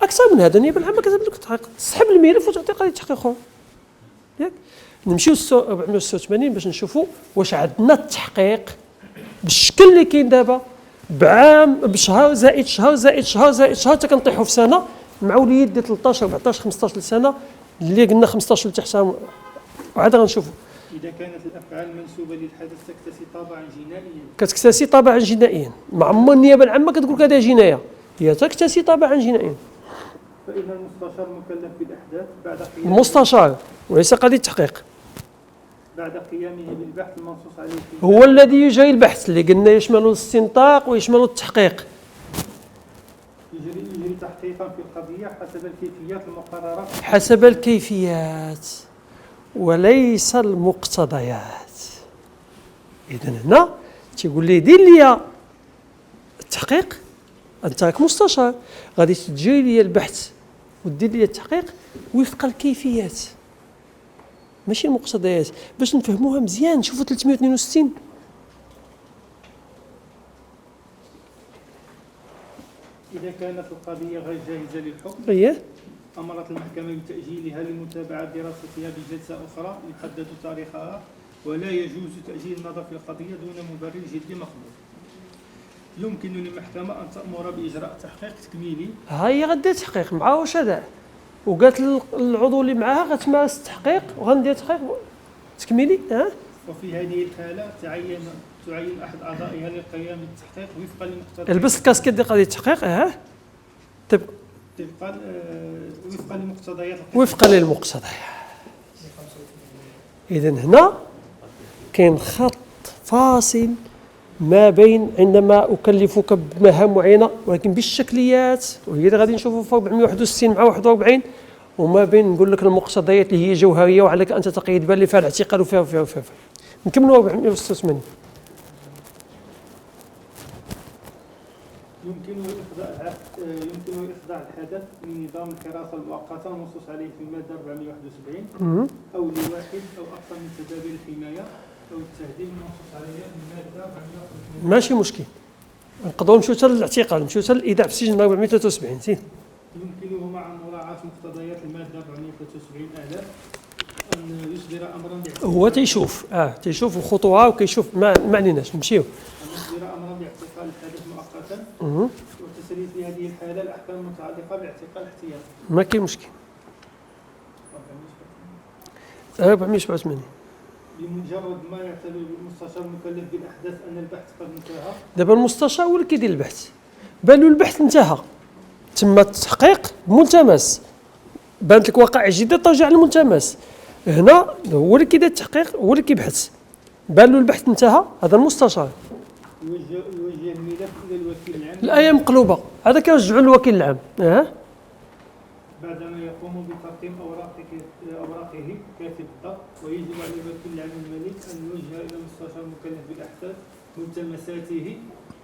أكثر من هذا النيابة العامة كتب لك التحقيق، تسحب الملف وتعطي قاضي التحقيق أخر. ياك نمشيو 486 باش نشوفوا واش عندنا التحقيق بالشكل اللي كاين دابا، بعام بشهر زائد شهر زائد شهر زائد شهر حتى كنطيحوا في سنه مع وليد ديال 13 14 15 سنه اللي قلنا 15 لتحتها وعاد غنشوفوا. إذا كانت الأفعال منسوبة للحدث تكتسي طابعا جنائيا، كتكتسي طابعا جنائيا، مع عمر النيابه العامه كتقول لك هذا جنايه، هي تكتسي طابعا جنائيا. فإن المستشار مكلف بالأحداث بعد قيامه المستشار وليس قاضي التحقيق بعد قيامه بالبحث المنصوص عليه هو الذي يجري البحث اللي قلنا يشمل الاستنطاق ويشمل التحقيق. يجري تحقيقا في القضية حسب الكيفيات المقررة حسب الكيفيات وليس المقتضيات. إذن هنا تيقول لي دير لي التحقيق، أنت راك مستشار غادي تجري لي البحث ودير لي التحقيق وفق الكيفيات ماشي المقتضيات، باش نفهموها مزيان. نشوفوا 362 إذا كانت القضية غير جاهزة للحكم اييه أمرت المحكمة بتأجيلها لمتابعة دراستها بجلسة أخرى يحدد تاريخها، ولا يجوز تأجيل النظر في القضية دون مبرر جدي مقبول. يمكن للمحكمة أن تأمر بإجراء تحقيق تكميلي. هاي غدير تحقيق معاه واش هذا، وقالت العضو اللي معاها غتمارس التحقيق وغندير تحقيق تكميلي. وفي هذه الحالة تعين أحد أعضائها للقيام بالتحقيق وفقا لمقتضى البس الكاسكيت ديال قضية التحقيق وفقا للمقتضيات. إذن هنا كاين خط فاصل ما بين عندما أكلفك بمهام معينة ولكن بالشكليات، وهي اللي غادي نشوفوا فوق 461 مع 41، وما بين نقول لك المقتضيات اللي هي جوهريه وعليك ان تتقيد بها اللي فيها الاعتقال وفيها وفيها وفيها. نكملوا 486. يمكن إخضاع الحدث لنظام الحراسة المؤقتة المنصوص عليه في المادة 471 أو لواحد أو أكثر من تدابير الحماية أو التهديد المنصوص عليه في المادة 471. ماشي مشكل. نقدروا نمشيو حتى للاعتقال، نمشيو حتى للايداع في السجن 473. زين. يمكنه مع مراعاة مقتضيات المادة 473 آلاف أن يصدر أمرا هو تيشوف الخطوة وكيشوف ما عليناش نمشيو. أن يصدر أمرا باعتقال الحدث مؤقتا وتسريد في هذه الحالة الأحكام المتعلقة باعتقال احتياطي. ما كاين مشكل. 487. بمجرد ما يعتبر المستشار المكلف بالأحداث أن البحث قد انتهى. دابا المستشار هو اللي كيدير البحث، بان له البحث انتهى، تم التحقيق ملتمس، بانت لك وقائع جديده ترجع للملتمس، هنا هو اللي كيدير التحقيق، هو اللي كيبحث، بان له البحث انتهى، هذا المستشار. يوجه الملف إلى الوكيل العام. الآية مقلوبة، هذا كيرجعوا للوكيل العام. بعدما يقوم بتقديم أوراقه كاتب الضبط، ويجب على الوكيل العام المالي أن يوجه إلى المستشار المكلف بالأحداث ملتمساته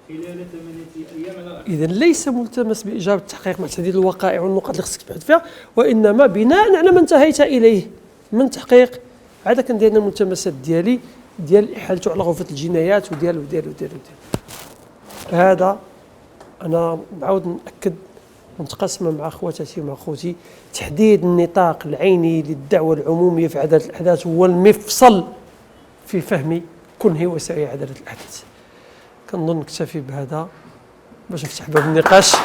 خلال 8 أيام على الأقل. إذا ليس ملتمس بإجابة التحقيق مع تحديد الوقائع والنقاط اللي خصك تبحث فيها، وإنما بناء على ما انتهيت إليه من تحقيق. عاد كندير لنا الملتمسات ديالي ديال إحالته على غرفة الجنايات وديال. هذا أنا بعاود نأكد ونتقاسم مع خواتاتي ومع خوتي، تحديد النطاق العيني للدعوة العمومية في عدالة الأحداث هو المفصل في فهم كنه وسعي عدالة الأحداث. كنظن نكتفي بهذا باش نفتح باب النقاش.